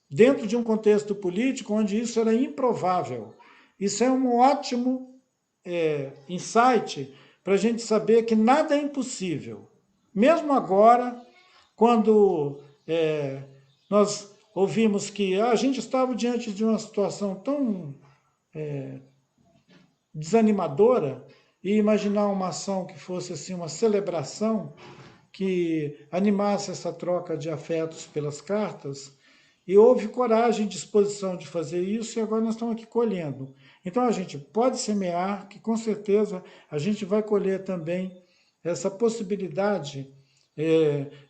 [SPEAKER 4] dentro de um contexto político onde isso era improvável. Isso é um ótimo insight para a gente saber que nada é impossível. Mesmo agora, quando nós ouvimos que a gente estava diante de uma situação tão desanimadora, e imaginar uma ação que fosse assim uma celebração, que animasse essa troca de afetos pelas cartas, e houve coragem e disposição de fazer isso, e agora nós estamos aqui colhendo. Então a gente pode semear, que com certeza a gente vai colher também essa possibilidade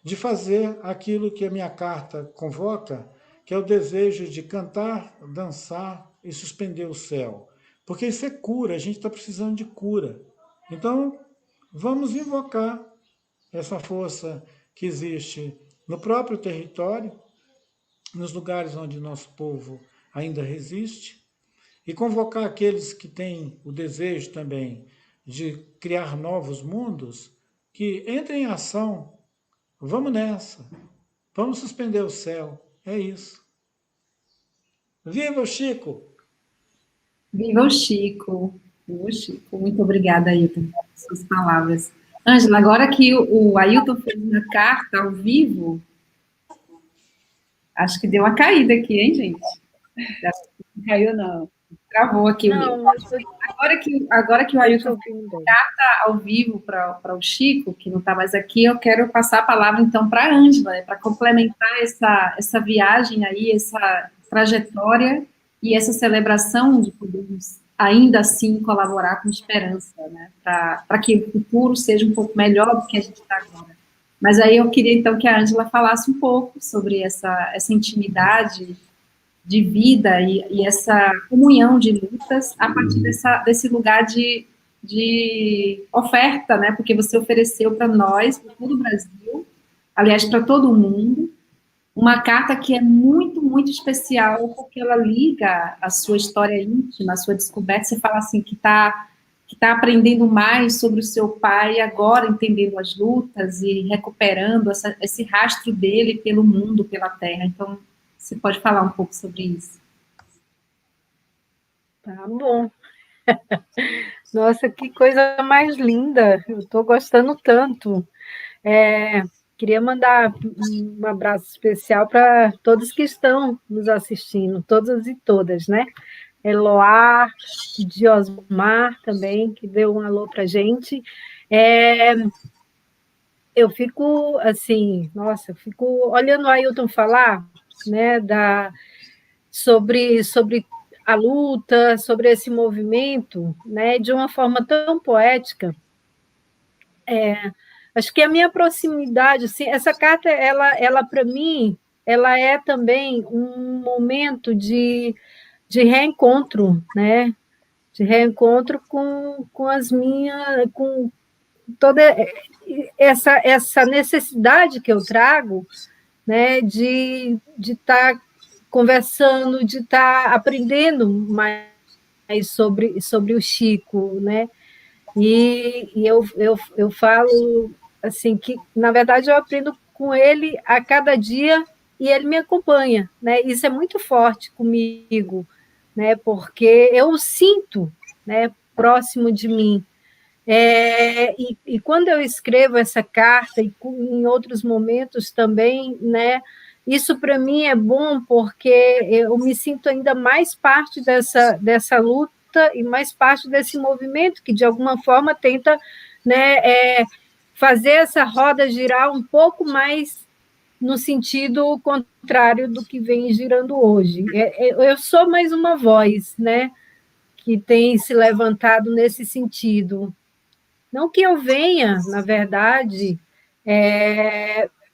[SPEAKER 4] de fazer aquilo que a minha carta convoca, que é o desejo de cantar, dançar e suspender o céu. Porque isso é cura, a gente está precisando de cura. Então, vamos invocar essa força que existe no próprio território, nos lugares onde nosso povo ainda resiste, e convocar aqueles que têm o desejo também de criar novos mundos, que entrem em ação. Vamos nessa. Vamos suspender o céu. É isso. Viva o Chico!
[SPEAKER 1] Viva o Chico! Viva o Chico! Muito obrigada, Ailton, pelas suas palavras. Ângela, agora que o Ailton fez uma carta ao vivo, acho que deu uma caída aqui, hein, gente?
[SPEAKER 2] Não caiu, não.
[SPEAKER 1] Travou aqui
[SPEAKER 5] não,
[SPEAKER 1] o meu. Agora que o Ailton fez uma carta ao vivo para o Chico, que não está mais aqui, eu quero passar a palavra, então, para a Ângela, para complementar essa viagem aí, essa trajetória e essa celebração de podermos, ainda assim, colaborar com esperança, né? Para que o futuro seja um pouco melhor do que a gente está agora. Mas aí eu queria, então, que a Ângela falasse um pouco sobre essa intimidade de vida e essa comunhão de lutas a partir desse lugar de oferta, né? Porque você ofereceu para nós, para todo o Brasil, aliás, para todo o mundo, uma carta que é muito, muito especial, porque ela liga a sua história íntima, a sua descoberta. Você fala assim que está aprendendo mais sobre o seu pai, agora entendendo as lutas e recuperando esse rastro dele pelo mundo, pela terra. Então, você pode falar um pouco sobre isso?
[SPEAKER 5] Tá bom. Nossa, que coisa mais linda. Eu estou gostando tanto. Queria mandar um abraço especial para todos que estão nos assistindo, todas e todas, né? Eloá, Diosmar também, que deu um alô para a gente. Eu fico assim, nossa, eu fico olhando o Ailton falar, né, sobre a luta, sobre esse movimento, né, de uma forma tão poética. Acho que a minha proximidade, assim, essa carta, ela para mim, ela é também um momento de reencontro, né, de reencontro com as minhas, com toda essa necessidade que eu trago, né, de estar conversando, de estar aprendendo mais sobre o Chico, né? E eu falo assim que, na verdade, eu aprendo com ele a cada dia e ele me acompanha, né? Isso é muito forte comigo, né? Porque eu o sinto, né? Próximo de mim. E quando eu escrevo essa carta, e em outros momentos também, né, isso para mim é bom, porque eu me sinto ainda mais parte dessa luta e mais parte desse movimento, que de alguma forma tenta, né, fazer essa roda girar um pouco mais no sentido contrário do que vem girando hoje. Eu sou mais uma voz, né, que tem se levantado nesse sentido. Não que eu venha, na verdade,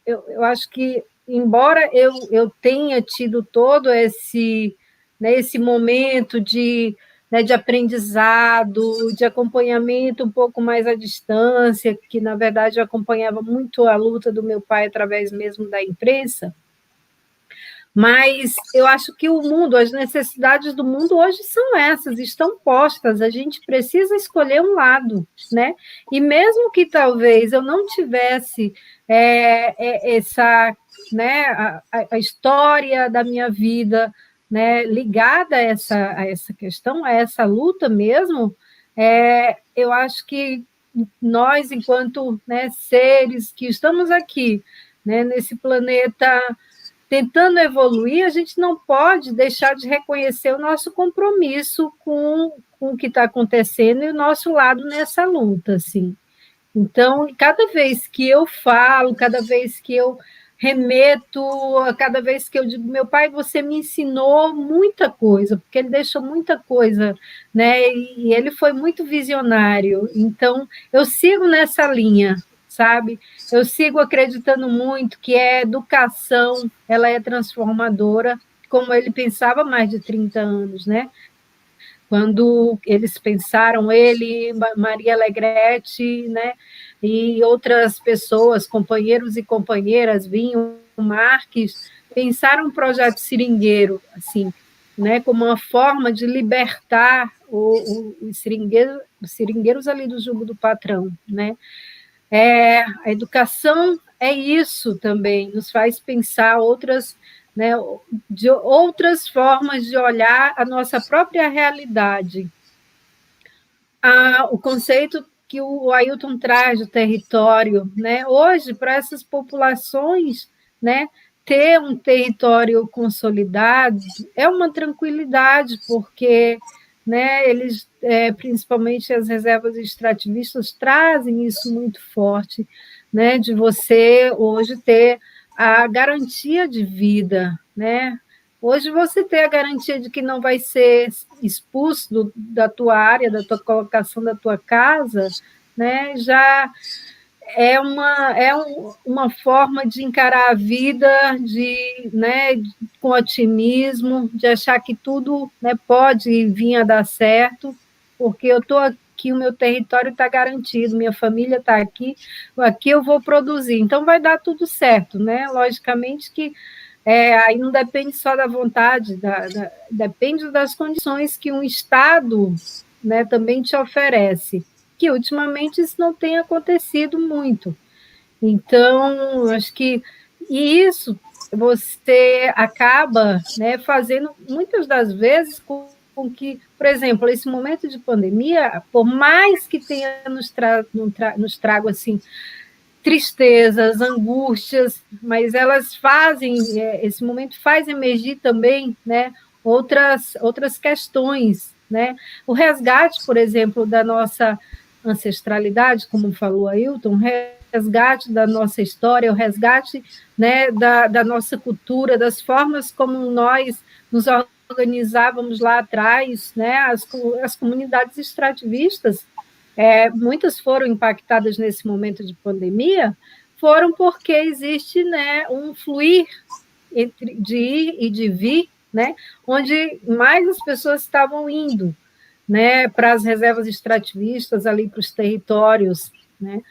[SPEAKER 5] eu acho que, embora eu tenha tido todo né, esse momento né, de aprendizado, de acompanhamento um pouco mais à distância, que, na verdade, eu acompanhava muito a luta do meu pai através mesmo da imprensa, mas eu acho que o mundo, as necessidades do mundo hoje são essas, estão postas, a gente precisa escolher um lado, né? E mesmo que talvez eu não tivesse essa, né, a história da minha vida, né, ligada a essa questão, a essa luta mesmo, eu acho que nós, enquanto, né, seres que estamos aqui, né, nesse planeta tentando evoluir, a gente não pode deixar de reconhecer o nosso compromisso com o que está acontecendo e o nosso lado nessa luta, assim. Então, cada vez que eu falo, cada vez que eu remeto, cada vez que eu digo, meu pai, você me ensinou muita coisa, porque ele deixou muita coisa, né? E ele foi muito visionário. Então, eu sigo nessa linha, sabe? Eu sigo acreditando muito que a educação, ela é transformadora, como ele pensava há mais de 30 anos, né? Quando eles pensaram, ele, Maria Alegrete, né, e outras pessoas, companheiros e companheiras, Vinho Marques, pensaram um projeto seringueiro, assim, né, como uma forma de libertar os seringueiros ali do jugo do patrão, né? A educação é isso também, nos faz pensar outras, né, de outras formas de olhar a nossa própria realidade. O conceito que o Ailton traz do território, né, hoje, para essas populações, né, ter um território consolidado é uma tranquilidade, porque, né, eles, principalmente as reservas extrativistas, trazem isso muito forte, né, de você hoje ter a garantia de vida, né? Hoje você tem a garantia de que não vai ser expulso da tua área, da tua colocação, da tua casa, né? Já uma forma de encarar a vida né, com otimismo, de achar que tudo, né, pode vir a dar certo, porque eu estou aqui, o meu território está garantido, minha família está aqui eu vou produzir, então vai dar tudo certo, né? Logicamente que aí não depende só da vontade, depende das condições que um Estado, né, também te oferece, que ultimamente isso não tem acontecido muito. Então, acho que isso você acaba, né, fazendo, muitas das vezes, com que, por exemplo, esse momento de pandemia, por mais que tenha nos trago assim, tristezas, angústias, mas elas fazem, esse momento faz emergir também, né, outras questões, né? O resgate, por exemplo, da nossa ancestralidade, como falou Ailton, resgate da nossa história, o resgate, né, da nossa cultura, das formas como nós nos organizávamos lá atrás, né, as comunidades extrativistas, muitas foram impactadas nesse momento de pandemia, foram porque existe, né, um fluir de ir e de vir, né, onde mais as pessoas estavam indo, né, para as reservas extrativistas, ali para os territórios, né,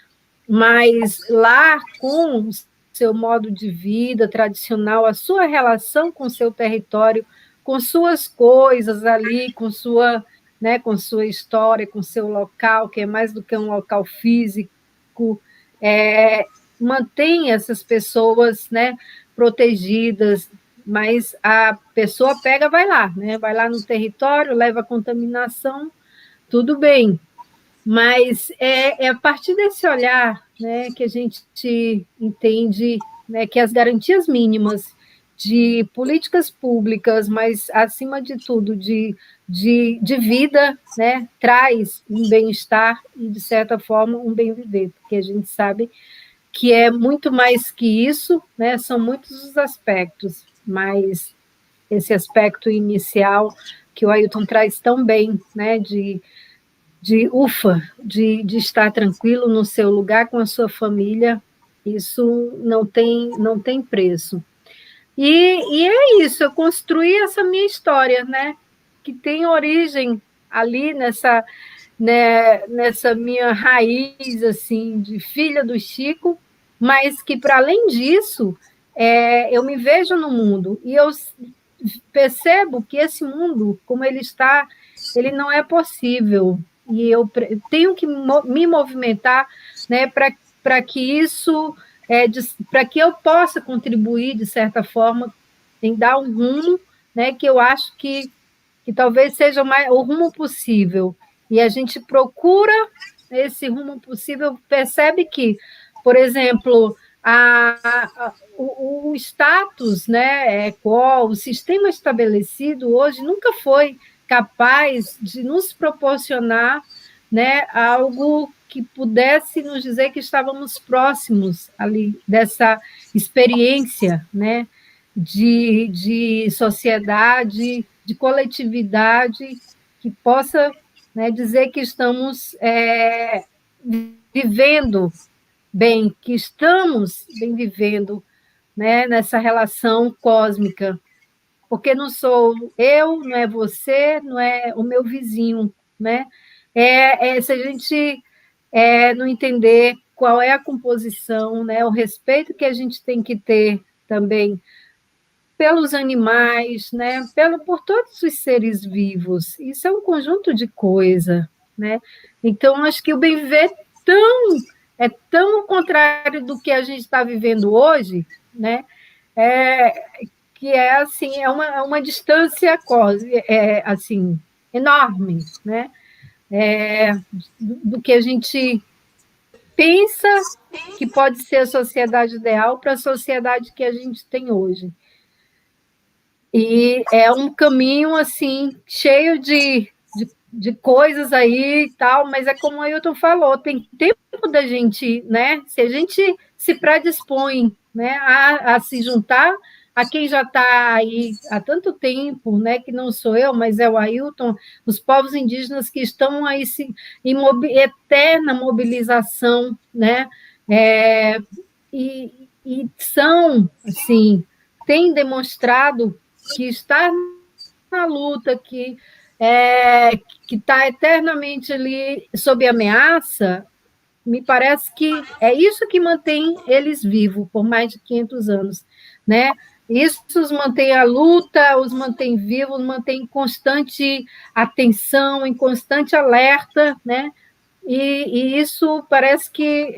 [SPEAKER 5] mas lá com o seu modo de vida tradicional, a sua relação com o seu território, com suas coisas ali, com sua, né, com sua história, com seu local, que é mais do que um local físico, mantém essas pessoas, né, protegidas, mas a pessoa pega, vai lá, né, vai lá no território, leva a contaminação, tudo bem, mas é a partir desse olhar, né, que a gente entende, né, que as garantias mínimas de políticas públicas, mas, acima de tudo, de vida, né, traz um bem-estar e, de certa forma, um bem-viver, porque a gente sabe que é muito mais que isso, né, são muitos os aspectos, mas esse aspecto inicial que o Ailton traz tão bem, né, de estar tranquilo no seu lugar com a sua família, isso não tem preço. E é isso, eu construí essa minha história, né, que tem origem ali nessa minha raiz, assim, de filha do Chico, mas que, para além disso, eu me vejo no mundo, e eu percebo que esse mundo, como ele está, ele não é possível, e eu tenho que me movimentar, né, para que isso, para que eu possa contribuir, de certa forma, em dar um rumo, né, que eu acho que talvez seja o rumo possível. E a gente procura esse rumo possível, percebe que, por exemplo, o status, né, o sistema estabelecido hoje nunca foi capaz de nos proporcionar, né, algo que pudesse nos dizer que estávamos próximos ali dessa experiência, né, de sociedade, de coletividade, que possa, né, dizer que estamos vivendo bem, que estamos bem vivendo, né, nessa relação cósmica, porque não sou eu, não é você, não é o meu vizinho, né? Se a gente não entender qual é a composição, né, o respeito que a gente tem que ter também pelos animais, né, por todos os seres vivos. Isso é um conjunto de coisa, né? Então, acho que o bem viver é tão ao contrário do que a gente está vivendo hoje, né? Que assim, é uma distância assim, enorme, né? Do que a gente pensa que pode ser a sociedade ideal para a sociedade que a gente tem hoje. E é um caminho, assim, cheio de coisas aí e tal, mas é como o Ailton falou, tem tempo da gente, né? Se a gente se predispõe, né, a se juntar a quem já está aí há tanto tempo, né, que não sou eu, mas é o Ailton, os povos indígenas que estão aí em eterna mobilização, né? E são, assim, têm demonstrado que está na luta, que está eternamente ali sob ameaça, me parece que é isso que mantém eles vivos por mais de 500 anos, né? Isso os mantém a luta, os mantém vivos, mantém em constante atenção, em constante alerta, né? E isso parece que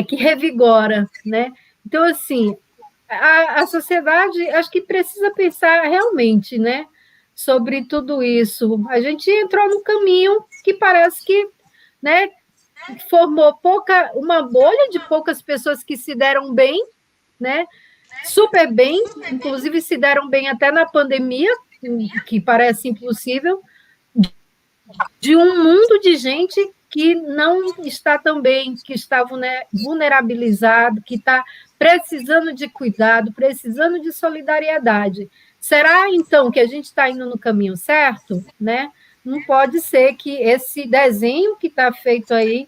[SPEAKER 5] que revigora, né? Então, assim, a sociedade, acho que precisa pensar realmente, né, sobre tudo isso. A gente entrou num caminho que parece que, né, formou uma bolha de poucas pessoas que se deram bem, né, super bem, inclusive se deram bem até na pandemia, que parece impossível, de um mundo de gente que não está tão bem, que está vulnerabilizado, que está precisando de cuidado, precisando de solidariedade. Será, então, que a gente está indo no caminho certo? Né? Não pode ser que esse desenho que está feito aí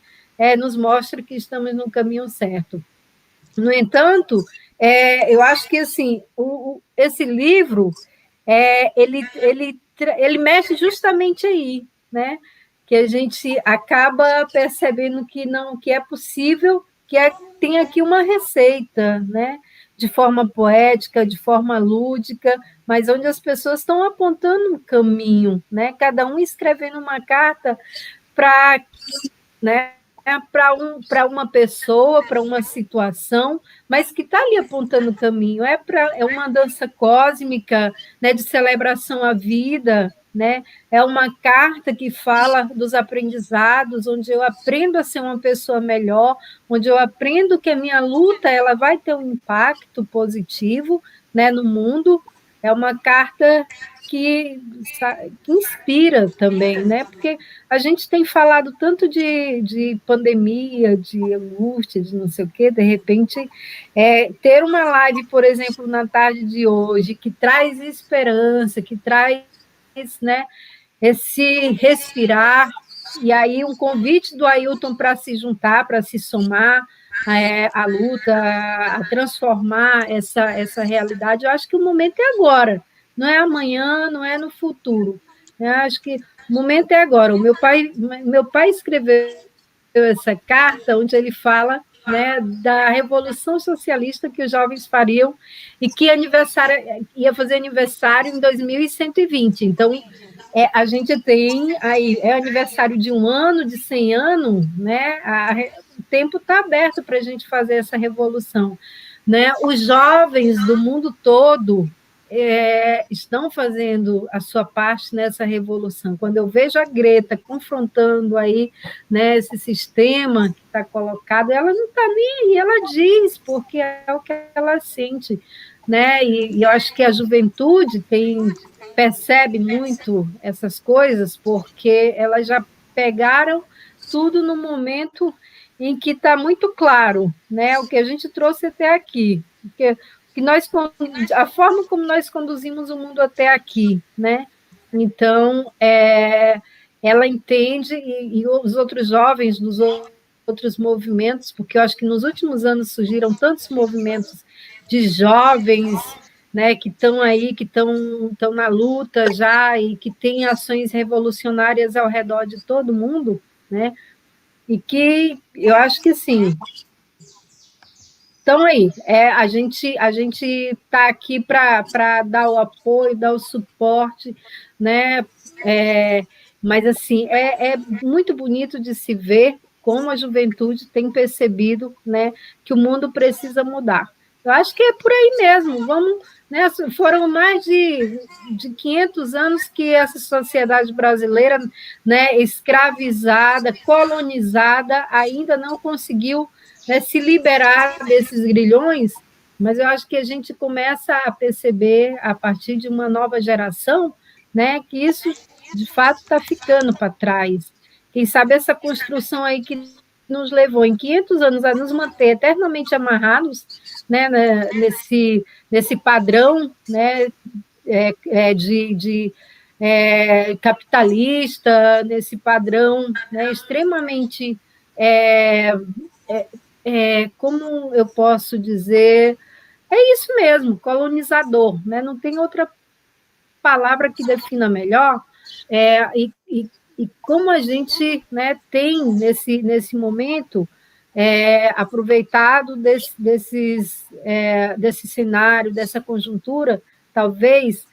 [SPEAKER 5] nos mostre que estamos no caminho certo. No entanto, eu acho que assim, esse livro ele mexe justamente aí, né? Que a gente acaba percebendo que é possível, tem aqui uma receita, né? De forma poética, de forma lúdica, mas onde as pessoas estão apontando um caminho, né? Cada um escrevendo uma carta para, né? Para uma pessoa, para uma situação, mas que está ali apontando o caminho. É uma dança cósmica, né, de celebração à vida, né? É uma carta que fala dos aprendizados, onde eu aprendo a ser uma pessoa melhor, onde eu aprendo que a minha luta ela vai ter um impacto positivo, né, no mundo. É uma carta que inspira também, né? Porque a gente tem falado tanto de pandemia, de angústia, de não sei o quê, de repente, ter uma live, por exemplo, na tarde de hoje, que traz esperança, que traz, né, esse respirar, e aí um convite do Ailton para se juntar, para se somar à luta, a transformar essa realidade. Eu acho que o momento é agora, não é amanhã, não é no futuro. Eu acho que o momento é agora. O meu pai escreveu essa carta onde ele fala, né, da revolução socialista que os jovens fariam e que ia fazer aniversário em 2120. Então, a gente tem aí, aniversário de 1 ano, de 100 anos, né? O tempo está aberto para a gente fazer essa revolução. Né? Os jovens do mundo todo estão fazendo a sua parte nessa revolução. Quando eu vejo a Greta confrontando aí, né, esse sistema que está colocado, ela não está nem aí, ela diz, porque é o que ela sente. Né? E eu acho que a juventude percebe muito essas coisas, porque elas já pegaram tudo no momento em que está muito claro, né, o que a gente trouxe até aqui, porque a forma como nós conduzimos o mundo até aqui, né? Então, ela entende, e os outros jovens dos outros movimentos, porque eu acho que nos últimos anos surgiram tantos movimentos de jovens, né, que estão aí, que estão na luta já, e que têm ações revolucionárias ao redor de todo mundo, né? E que eu acho que, sim, então, aí, a gente está aqui para dar o apoio, dar o suporte, né? Mas, assim, é muito bonito de se ver como a juventude tem percebido, né, que o mundo precisa mudar. Eu acho que é por aí mesmo. Vamos, né, foram mais de 500 anos que essa sociedade brasileira, né, escravizada, colonizada, ainda não conseguiu, né, se liberar desses grilhões, mas eu acho que a gente começa a perceber, a partir de uma nova geração, né, que isso, de fato, está ficando para trás. Quem sabe essa construção aí que nos levou em 500 anos a nos manter eternamente amarrados, né, nesse padrão, né, de capitalista, nesse padrão, né, extremamente como eu posso dizer, é isso mesmo, colonizador, né? Não tem outra palavra que defina melhor, e como a gente, né, tem nesse momento aproveitado desse cenário, dessa conjuntura, talvez,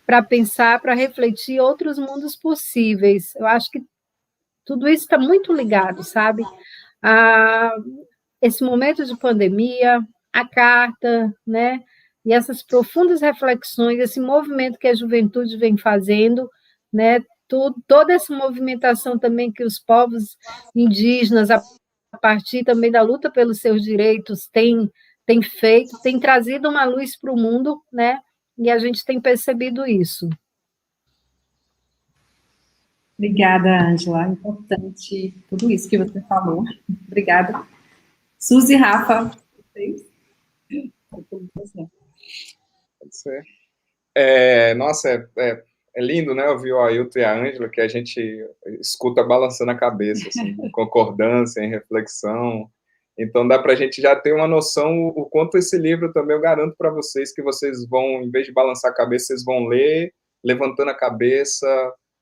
[SPEAKER 5] para pensar, para refletir outros mundos possíveis. Eu acho que tudo isso está muito ligado, sabe? Esse momento de pandemia, a carta, né? E essas profundas reflexões, esse movimento que a juventude vem fazendo, né? Toda essa movimentação também que os povos indígenas, a partir também da luta pelos seus direitos, têm feito, tem trazido uma luz para o mundo, né? E a gente tem percebido isso.
[SPEAKER 1] Obrigada, Ângela. Importante tudo isso que você falou. Obrigada. Suzy e Rafa, vocês?
[SPEAKER 3] Pode ser. Nossa, é lindo, né, ouvir o Ailton e a Ângela, que a gente escuta balançando a cabeça, assim, em concordância, em reflexão. Então, dá para a gente já ter uma noção o quanto esse livro também eu garanto para vocês que vocês vão, em vez de balançar a cabeça, vocês vão ler, levantando a cabeça,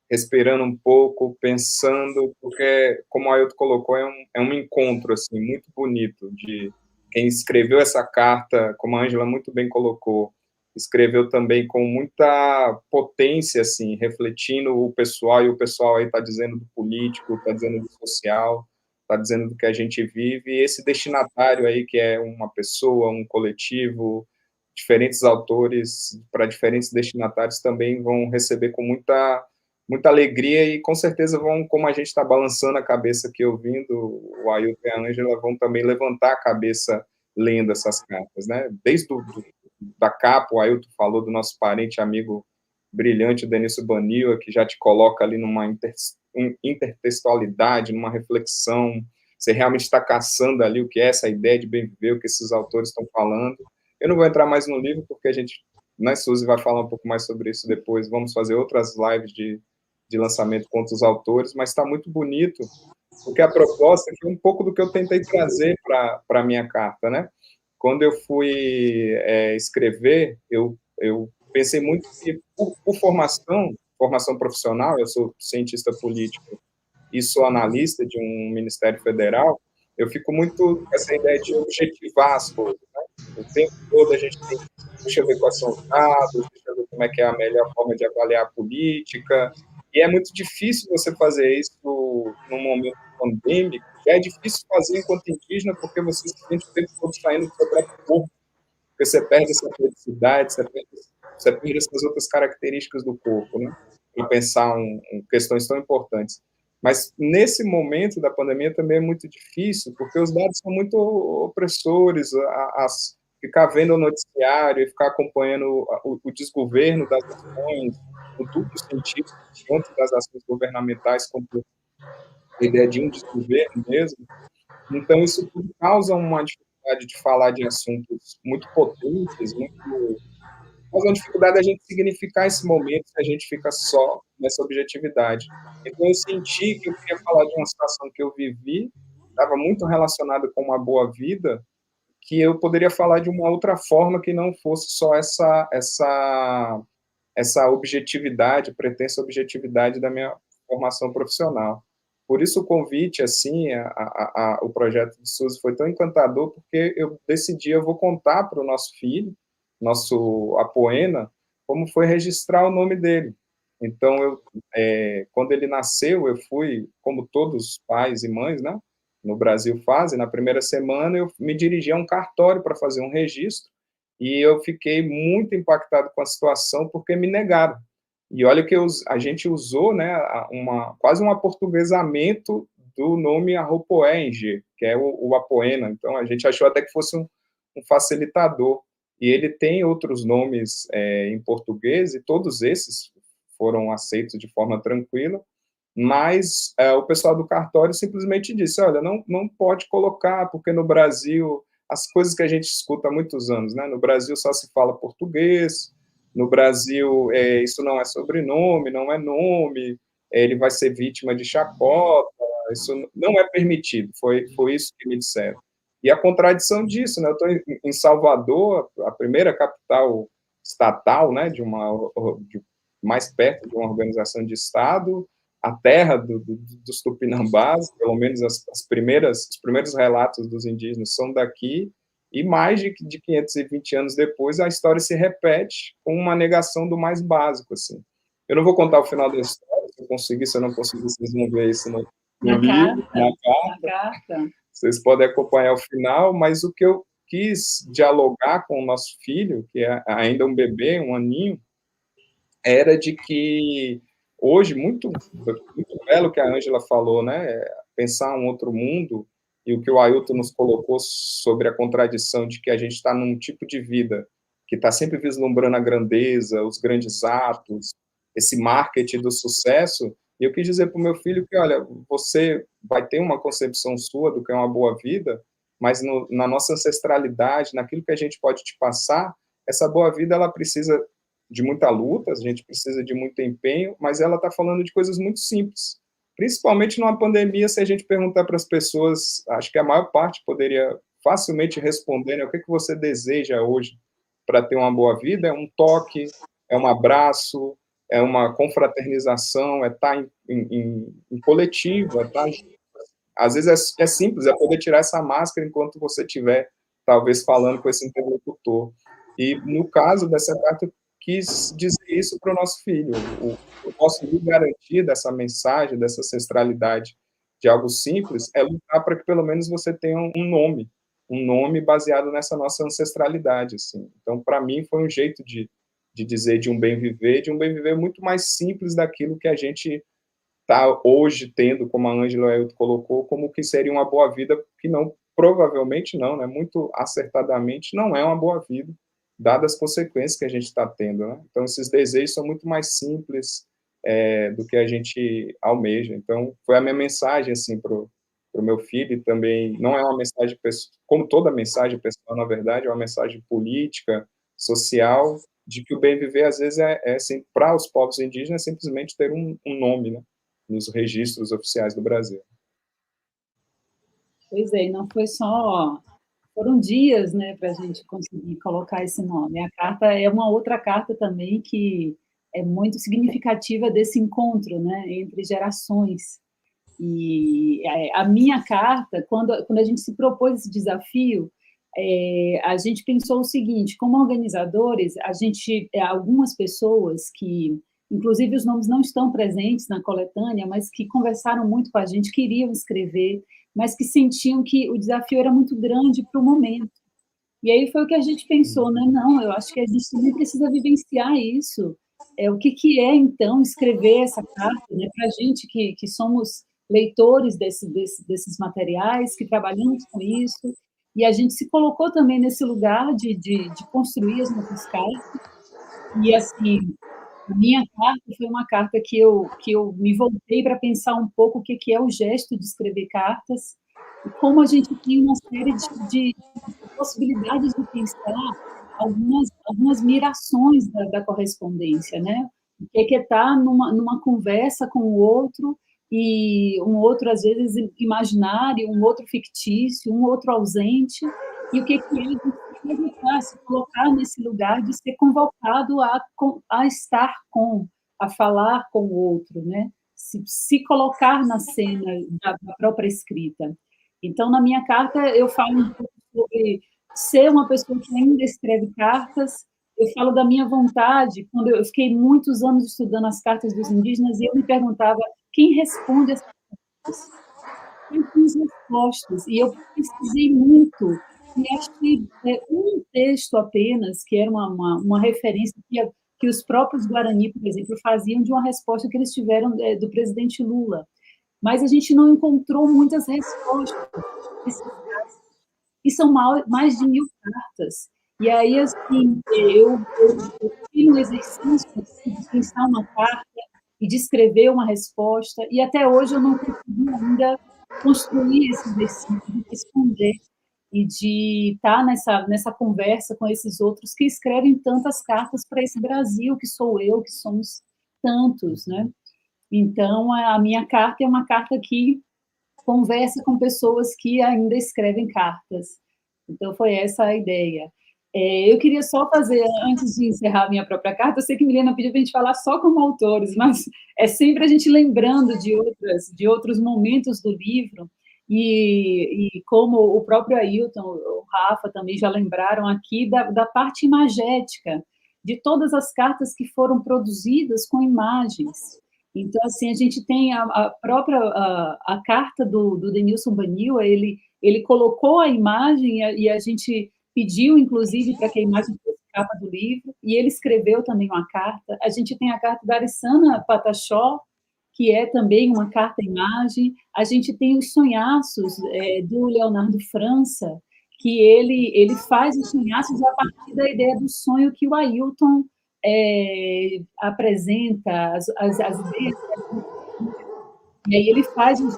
[SPEAKER 3] respirando um pouco, pensando, porque, como o Ailton colocou, é um encontro, assim, muito bonito de quem escreveu essa carta, como a Ângela muito bem colocou, escreveu também com muita potência, assim, refletindo o pessoal, e o pessoal aí está dizendo do político, está dizendo do social, está dizendo do que a gente vive, e esse destinatário aí, que é uma pessoa, um coletivo, diferentes autores para diferentes destinatários também vão receber com muita alegria e com certeza vão, como a gente está balançando a cabeça aqui ouvindo, o Ailton e a Ângela vão também levantar a cabeça lendo essas cartas, né? Desde da capa, o Ailton falou do nosso parente, amigo brilhante, o Denício Banil, que já te coloca ali numa intertextualidade, numa reflexão, você realmente está caçando ali o que é essa ideia de bem viver, o que esses autores estão falando. Eu não vou entrar mais no livro, porque a gente, né, Suzy vai falar um pouco mais sobre isso depois, vamos fazer outras lives de lançamento com outros autores, mas está muito bonito, porque a proposta foi um pouco do que eu tentei trazer para a minha carta, né? Quando eu fui escrever, eu pensei muito que, por formação profissional, eu sou cientista político e sou analista de um ministério federal, eu fico muito com essa ideia de objetivar as coisas, né? O tempo todo a gente tem, deixa eu ver quais são os dados, deixa eu ver como é que é a melhor forma de avaliar a política, e é muito difícil você fazer isso num momento pandêmico, é difícil fazer enquanto indígena, porque você se sente o tempo todo saindo do seu próprio corpo, porque você perde essa felicidade, você perde essas outras características do corpo, né? Para pensar questões tão importantes. Mas nesse momento da pandemia também é muito difícil, porque os dados são muito opressores, ficar vendo o noticiário e ficar acompanhando o desgoverno das ações, no duplo sentido, tanto das ações governamentais quanto a ideia de um desgoverno mesmo. Então, isso tudo causa uma dificuldade de falar de assuntos muito potentes, causa uma dificuldade da gente significar esse momento se a gente fica só nessa objetividade. Então, eu senti que eu queria falar de uma situação que eu vivi, estava muito relacionada com uma boa vida, que eu poderia falar de uma outra forma que não fosse só essa objetividade, pretensa objetividade da minha formação profissional. Por isso o convite, assim, o projeto de Suzy foi tão encantador, porque eu decidi, eu vou contar para o nosso filho, nosso Apoena, como foi registrar o nome dele. Então, quando ele nasceu, eu fui, como todos os pais e mães, né, no Brasil fazem, na primeira semana eu me dirigi a um cartório para fazer um registro, e eu fiquei muito impactado com a situação, porque me negaram. E olha que a gente usou, né, quase um aportuguesamento do nome Arropoenge, que é o Apoena. Então, a gente achou até que fosse um facilitador. E ele tem outros nomes em português, e todos esses foram aceitos de forma tranquila, mas o pessoal do cartório simplesmente disse, olha, não pode colocar, porque no Brasil, as coisas que a gente escuta há muitos anos, né, no Brasil só se fala português, no Brasil isso não é sobrenome, não é nome, ele vai ser vítima de chacota, isso não é permitido, foi isso que me disseram. E a contradição disso, né, eu estou em Salvador, a primeira capital estatal, né, mais perto de uma organização de Estado, a terra dos tupinambás, pelo menos os primeiros relatos dos indígenas são daqui, e mais de 520 anos depois, a história se repete com uma negação do mais básico, assim. Eu não vou contar o final da história, se eu conseguir, se eu não conseguir, vocês vão ver isso no livro, na carta. Vocês podem acompanhar o final, mas o que eu quis dialogar com o nosso filho, que é ainda um bebê, um aninho, era de que hoje, muito belo que a Ângela falou, né? Pensar um outro mundo, e o que o Ailton nos colocou sobre a contradição de que a gente está num tipo de vida que está sempre vislumbrando a grandeza, os grandes atos, esse marketing do sucesso, E eu quis dizer para o meu filho que, olha, você vai ter uma concepção sua do que é uma boa vida, mas na nossa ancestralidade, naquilo que a gente pode te passar, essa boa vida, ela precisa de muita luta, a gente precisa de muito empenho, mas ela está falando de coisas muito simples. Principalmente numa pandemia, se a gente perguntar para as pessoas, acho que a maior parte poderia facilmente responder, né, o que você deseja hoje para ter uma boa vida? É um toque, é um abraço, é uma confraternização, é estar em coletivo, é estar... Às vezes é simples, é poder tirar essa máscara enquanto você estiver, talvez, falando com esse interlocutor. E, no caso dessa carta, eu quis dizer isso para o nosso filho. O nosso lhe garantir dessa mensagem, dessa ancestralidade de algo simples, é lutar para que, pelo menos, você tenha um nome baseado nessa nossa ancestralidade. Assim. Então, para mim, foi um jeito de dizer de um bem viver muito mais simples daquilo que a gente está hoje tendo, como a Ângela Ailton colocou, como que seria uma boa vida, que não, provavelmente não, né, muito acertadamente, não é uma boa vida, dadas as consequências que a gente está tendo. Né? Então, esses desejos são muito mais simples do que a gente almeja. Então, foi a minha mensagem assim, para o meu filho, e também não é uma mensagem, como toda mensagem pessoal, na verdade, é uma mensagem política, social, de que o bem viver, às vezes, assim, para os povos indígenas, simplesmente ter um nome, né? Nos registros oficiais do Brasil.
[SPEAKER 2] Pois é, não foi só... Foram dias, né, para a gente conseguir colocar esse nome. A carta é uma outra carta também que é muito significativa desse encontro, né, entre gerações. E a minha carta, quando a gente se propôs esse desafio, a gente pensou o seguinte: como organizadores, a gente, algumas pessoas que, inclusive os nomes não estão presentes na coletânea, mas que conversaram muito com a gente, queriam escrever, mas que sentiam que o desafio era muito grande para o momento. E aí foi o que a gente pensou, né? Não, eu acho que a gente também precisa vivenciar isso. O que é, então, escrever essa carta, né? Para a gente que somos leitores desses materiais, que trabalhamos com isso, e a gente se colocou também nesse lugar de construir as nossas cartas. E, assim, a minha carta foi uma carta que eu me voltei para pensar um pouco o que é o gesto de escrever cartas, e como a gente tem uma série de possibilidades de pensar algumas mirações da correspondência, né? O que é estar numa conversa com o outro, e um outro, às vezes, imaginário, um outro fictício, um outro ausente, e o que é se colocar nesse lugar de ser convocado a estar com, a falar com o outro, né? Se colocar na cena da própria escrita. Então, na minha carta, eu falo um pouco sobre ser uma pessoa que ainda escreve cartas. Eu falo da minha vontade, quando eu fiquei muitos anos estudando as cartas dos indígenas, e eu me perguntava quem responde essas cartas, quem tem as respostas, e eu pesquisei muito, e achei um texto apenas, que era uma referência que os próprios Guarani, por exemplo, faziam de uma resposta que eles tiveram do presidente Lula. Mas a gente não encontrou muitas respostas nesses casos, e são mais de 1.000 cartas. E aí, assim, eu fiz um exercício de pensar uma carta e de escrever uma resposta, e até hoje eu não consegui ainda construir esse exercício de responder e de estar nessa conversa com esses outros que escrevem tantas cartas para esse Brasil, que sou eu, que somos tantos, né? Então, a minha carta é uma carta que conversa com pessoas que ainda escrevem cartas. Então, foi essa a ideia. Eu queria só fazer, antes de encerrar a minha própria carta, eu sei que Milena pediu para a gente falar só como autores, mas é sempre a gente lembrando de outros momentos do livro, e como o próprio Ailton, o Rafa também já lembraram aqui, da parte imagética, de todas as cartas que foram produzidas com imagens. Então, assim, a gente tem a própria a carta do Denilson Baniwa, ele colocou a imagem, e a gente pediu, inclusive, para que a imagem fosse capa do livro, e ele escreveu também uma carta. A gente tem a carta da Arissana Pataxó, que é também uma carta-imagem. A gente tem os sonhaços do Leonardo França, que ele faz os sonhaços a partir da ideia do sonho que o Ailton apresenta, as ideias E aí ele faz os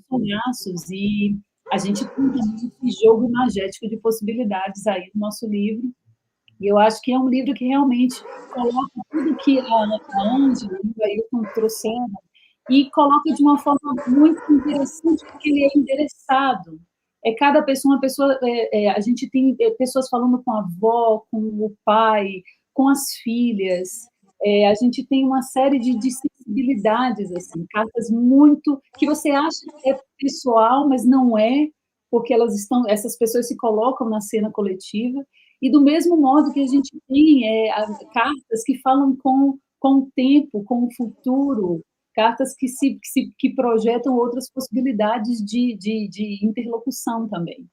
[SPEAKER 2] sonhaços, e a gente tem também esse jogo imagético de possibilidades aí no nosso livro, e eu acho que é um livro que realmente coloca tudo que a Ângela e o Ailton trouxeram, e coloca de uma forma muito interessante, porque ele é endereçado. É cada pessoa, uma pessoa, a gente tem pessoas falando com a avó, com o pai, com as filhas, a gente tem uma série de sensibilidades, assim, cartas muito, que você acha que é pessoal, mas não é, porque essas pessoas se colocam na cena coletiva, e do mesmo modo que a gente tem cartas que falam com o tempo, com o futuro, cartas que projetam outras possibilidades de interlocução também.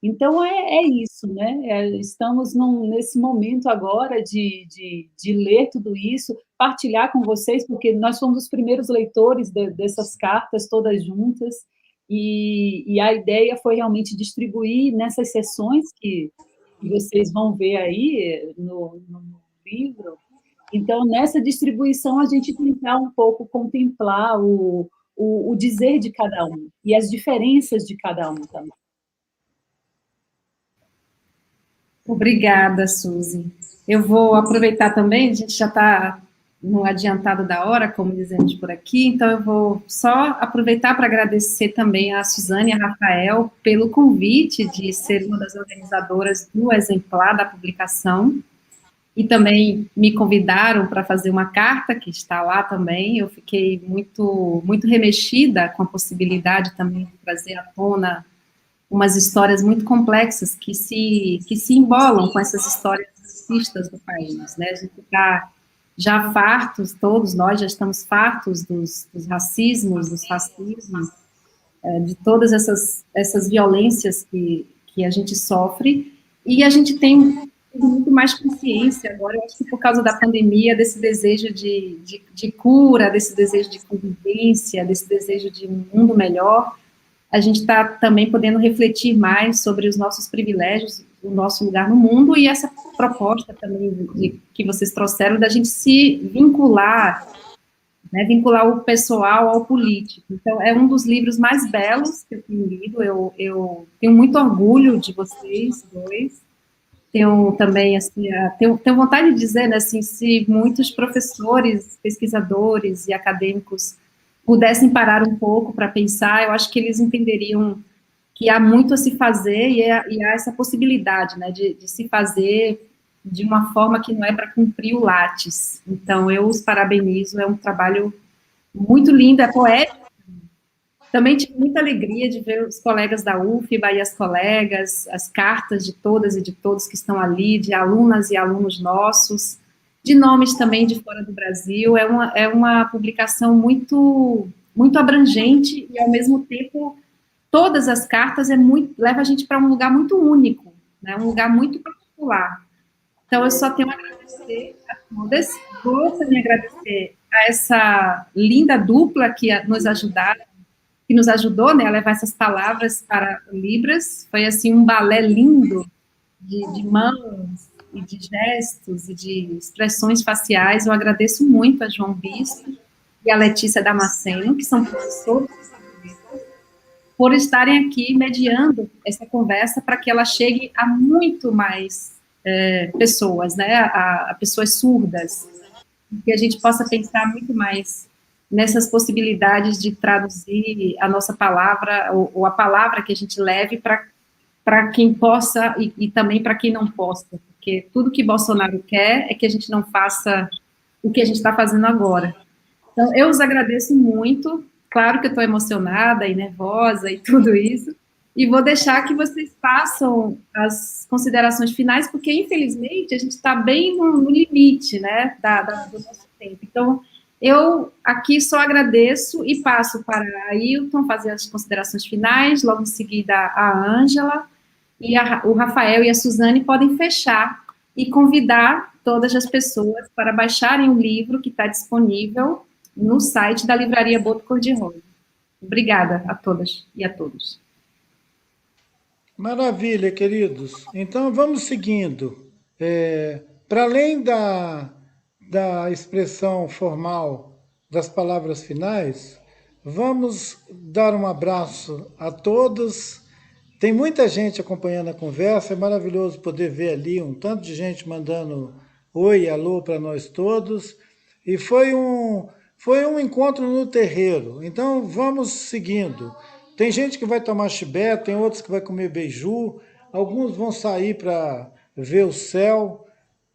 [SPEAKER 2] Então, é isso, né? Estamos nesse momento agora de ler tudo isso, partilhar com vocês, porque nós fomos os primeiros leitores dessas cartas todas juntas, e a ideia foi realmente distribuir nessas sessões que vocês vão ver aí no livro. Então, nessa distribuição, a gente tentar um pouco contemplar o dizer de cada um e as diferenças de cada um também.
[SPEAKER 1] Obrigada, Suzy. Eu vou aproveitar também, a gente já está no adiantado da hora, como dizemos por aqui, então eu vou só aproveitar para agradecer também a Suzane e a Rafael pelo convite de ser uma das organizadoras do exemplar da publicação, e também me convidaram para fazer uma carta, que está lá também. Eu fiquei muito, muito remexida com a possibilidade também de trazer à tona umas histórias muito complexas que se embolam com essas histórias racistas do país, né? A gente está já fartos, todos nós já estamos fartos dos racismos, dos fascismos, de todas essas violências que a gente sofre, e a gente tem muito mais consciência agora, eu acho que por causa da pandemia, desse desejo de cura, desse desejo de convivência, desse desejo de um mundo melhor. A gente está também podendo refletir mais sobre os nossos privilégios, o nosso lugar no mundo, e essa proposta também que vocês trouxeram da gente se vincular, né, vincular o pessoal ao político. Então, é um dos livros mais belos que eu tenho lido. Eu tenho muito orgulho de vocês dois. Tenho também, assim, tenho vontade de dizer, né, assim, se muitos professores, pesquisadores e acadêmicos pudessem parar um pouco para pensar, eu acho que eles entenderiam que há muito a se fazer, e há essa possibilidade, né, de se fazer de uma forma que não é para cumprir o Lattes. Então, eu os parabenizo, é um trabalho muito lindo, é poético. Também tive muita alegria de ver os colegas da UFBA e as colegas, as cartas de todas e de todos que estão ali, de alunas e alunos nossos, de nomes também de fora do Brasil. É uma publicação muito, muito abrangente, e, ao mesmo tempo, todas as cartas leva a gente para um lugar muito único, né, um lugar muito particular. Então, eu só tenho a agradecer a todas, vou também agradecer a essa linda dupla que nos ajudaram, que nos ajudou, né, a levar essas palavras para Libras. Foi, assim, um balé lindo de mãos e de gestos e de expressões faciais. Eu agradeço muito a João Bispo e a Letícia Damasceno, que são professores, por estarem aqui mediando essa conversa para que ela chegue a muito mais pessoas, né, a pessoas surdas, que a gente possa pensar muito mais nessas possibilidades de traduzir a nossa palavra, ou a palavra que a gente leve para quem possa e também para quem não possa, porque tudo que Bolsonaro quer é que a gente não faça o que a gente está fazendo agora. Então, eu os agradeço muito, claro que eu estou emocionada e nervosa e tudo isso, e vou deixar que vocês façam as considerações finais, porque, infelizmente, a gente está bem no limite, né, do nosso tempo. Então, eu aqui só agradeço e passo para a Ailton fazer as considerações finais, logo em seguida a Ângela, e o Rafael e a Suzane podem fechar e convidar todas as pessoas para baixarem o livro que está disponível no site da Livraria Boto Cor-de-Rosa. Obrigada a todas e a todos.
[SPEAKER 4] Maravilha, queridos. Então, vamos seguindo. Para além da expressão formal das palavras finais, Vamos dar um abraço a todos. Tem muita gente acompanhando a conversa, é maravilhoso poder ver ali um tanto de gente mandando oi, alô para nós todos. E foi um encontro no terreiro, então vamos seguindo. Tem gente que vai tomar chibé, tem outros que vai comer beiju, alguns vão sair para ver o céu.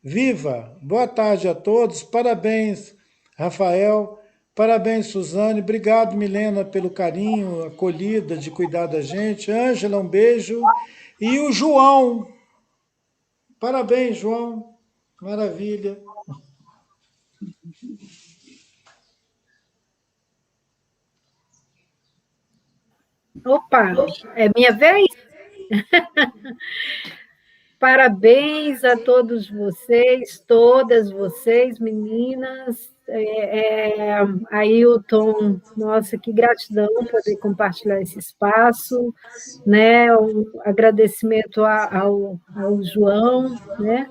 [SPEAKER 4] Viva! Boa tarde a todos, parabéns, Rafael, parabéns, Suzane, obrigado, Milena, pelo carinho, acolhida, de cuidar da gente. Ângela, um beijo. E o João, parabéns, João, maravilha.
[SPEAKER 5] Opa, é minha vez? Parabéns a todos vocês, todas vocês, meninas. Ailton, nossa, que gratidão poder compartilhar esse espaço, né? Um agradecimento ao João, né?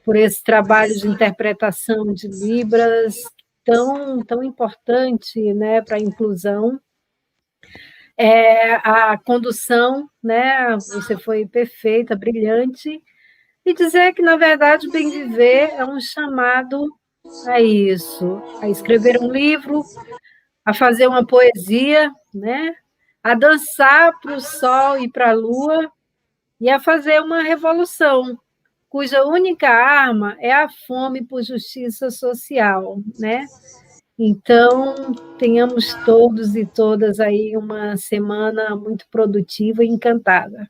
[SPEAKER 5] Por esse trabalho de interpretação de Libras tão importante, né? Para a inclusão. A condução, né? Você foi perfeita, brilhante, e dizer que, na verdade, o bem viver é um chamado a isso, a escrever um livro, a fazer uma poesia, né? A dançar para o sol e para a lua, e a fazer uma revolução, cuja única arma é a fome por justiça social, né? Então, tenhamos todos e todas aí uma semana muito produtiva e encantada.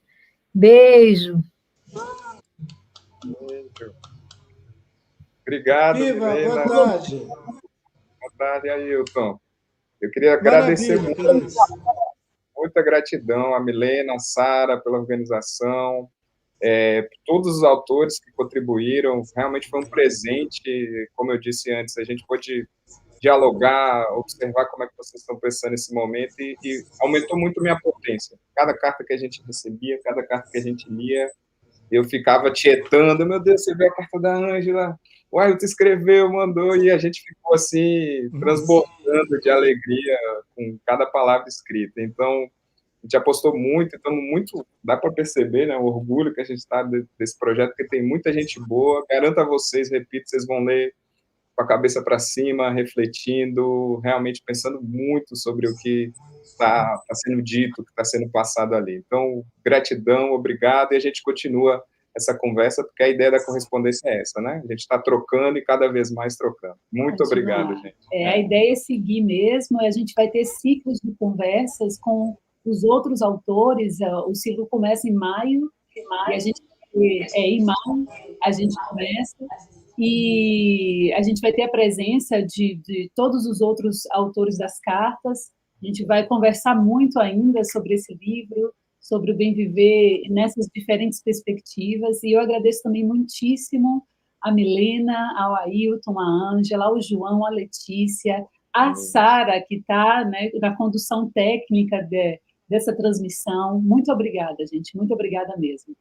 [SPEAKER 5] Beijo.
[SPEAKER 3] Obrigado,
[SPEAKER 4] Viva,
[SPEAKER 3] Milena.
[SPEAKER 4] boa tarde.
[SPEAKER 3] Boa tarde, Ailton. Eu queria agradecer
[SPEAKER 4] Maravilha,
[SPEAKER 3] muito,
[SPEAKER 4] queridos.
[SPEAKER 3] muita gratidão a Milena, a Sara pela organização, todos os autores que contribuíram. Realmente foi um presente, como eu disse antes, a gente pôde dialogar, observar como é que vocês estão pensando nesse momento e aumentou muito minha potência. Cada carta que a gente recebia, cada carta que a gente lia, eu ficava tietando, meu Deus, você viu a carta da Ângela? O Ailton escreveu, mandou, e a gente ficou assim, transbordando de alegria com cada palavra escrita. Então, a gente apostou muito, estamos muito, dá para perceber, né, o orgulho que a gente está desse projeto, porque tem muita gente boa. Garanto a vocês, repito, vocês vão ler com a cabeça para cima, refletindo, realmente pensando muito sobre o que está sendo dito, o que está sendo passado ali. Então, gratidão, obrigado, e a gente continua essa conversa, porque a ideia da correspondência é essa, né? A gente está trocando e cada vez mais trocando. Muito obrigado, gente.
[SPEAKER 2] A ideia é seguir mesmo, a gente vai ter ciclos de conversas com os outros autores, o ciclo começa em maio, e a gente em maio a gente começa, e a gente vai ter a presença de todos os outros autores das cartas, a gente vai conversar muito ainda sobre esse livro, sobre o bem viver nessas diferentes perspectivas, e eu agradeço também muitíssimo a Milena, ao Ailton, a Ângela, ao João, a Letícia, a Sara, que está, né, na condução técnica dessa transmissão. Muito obrigada, gente, muito obrigada mesmo.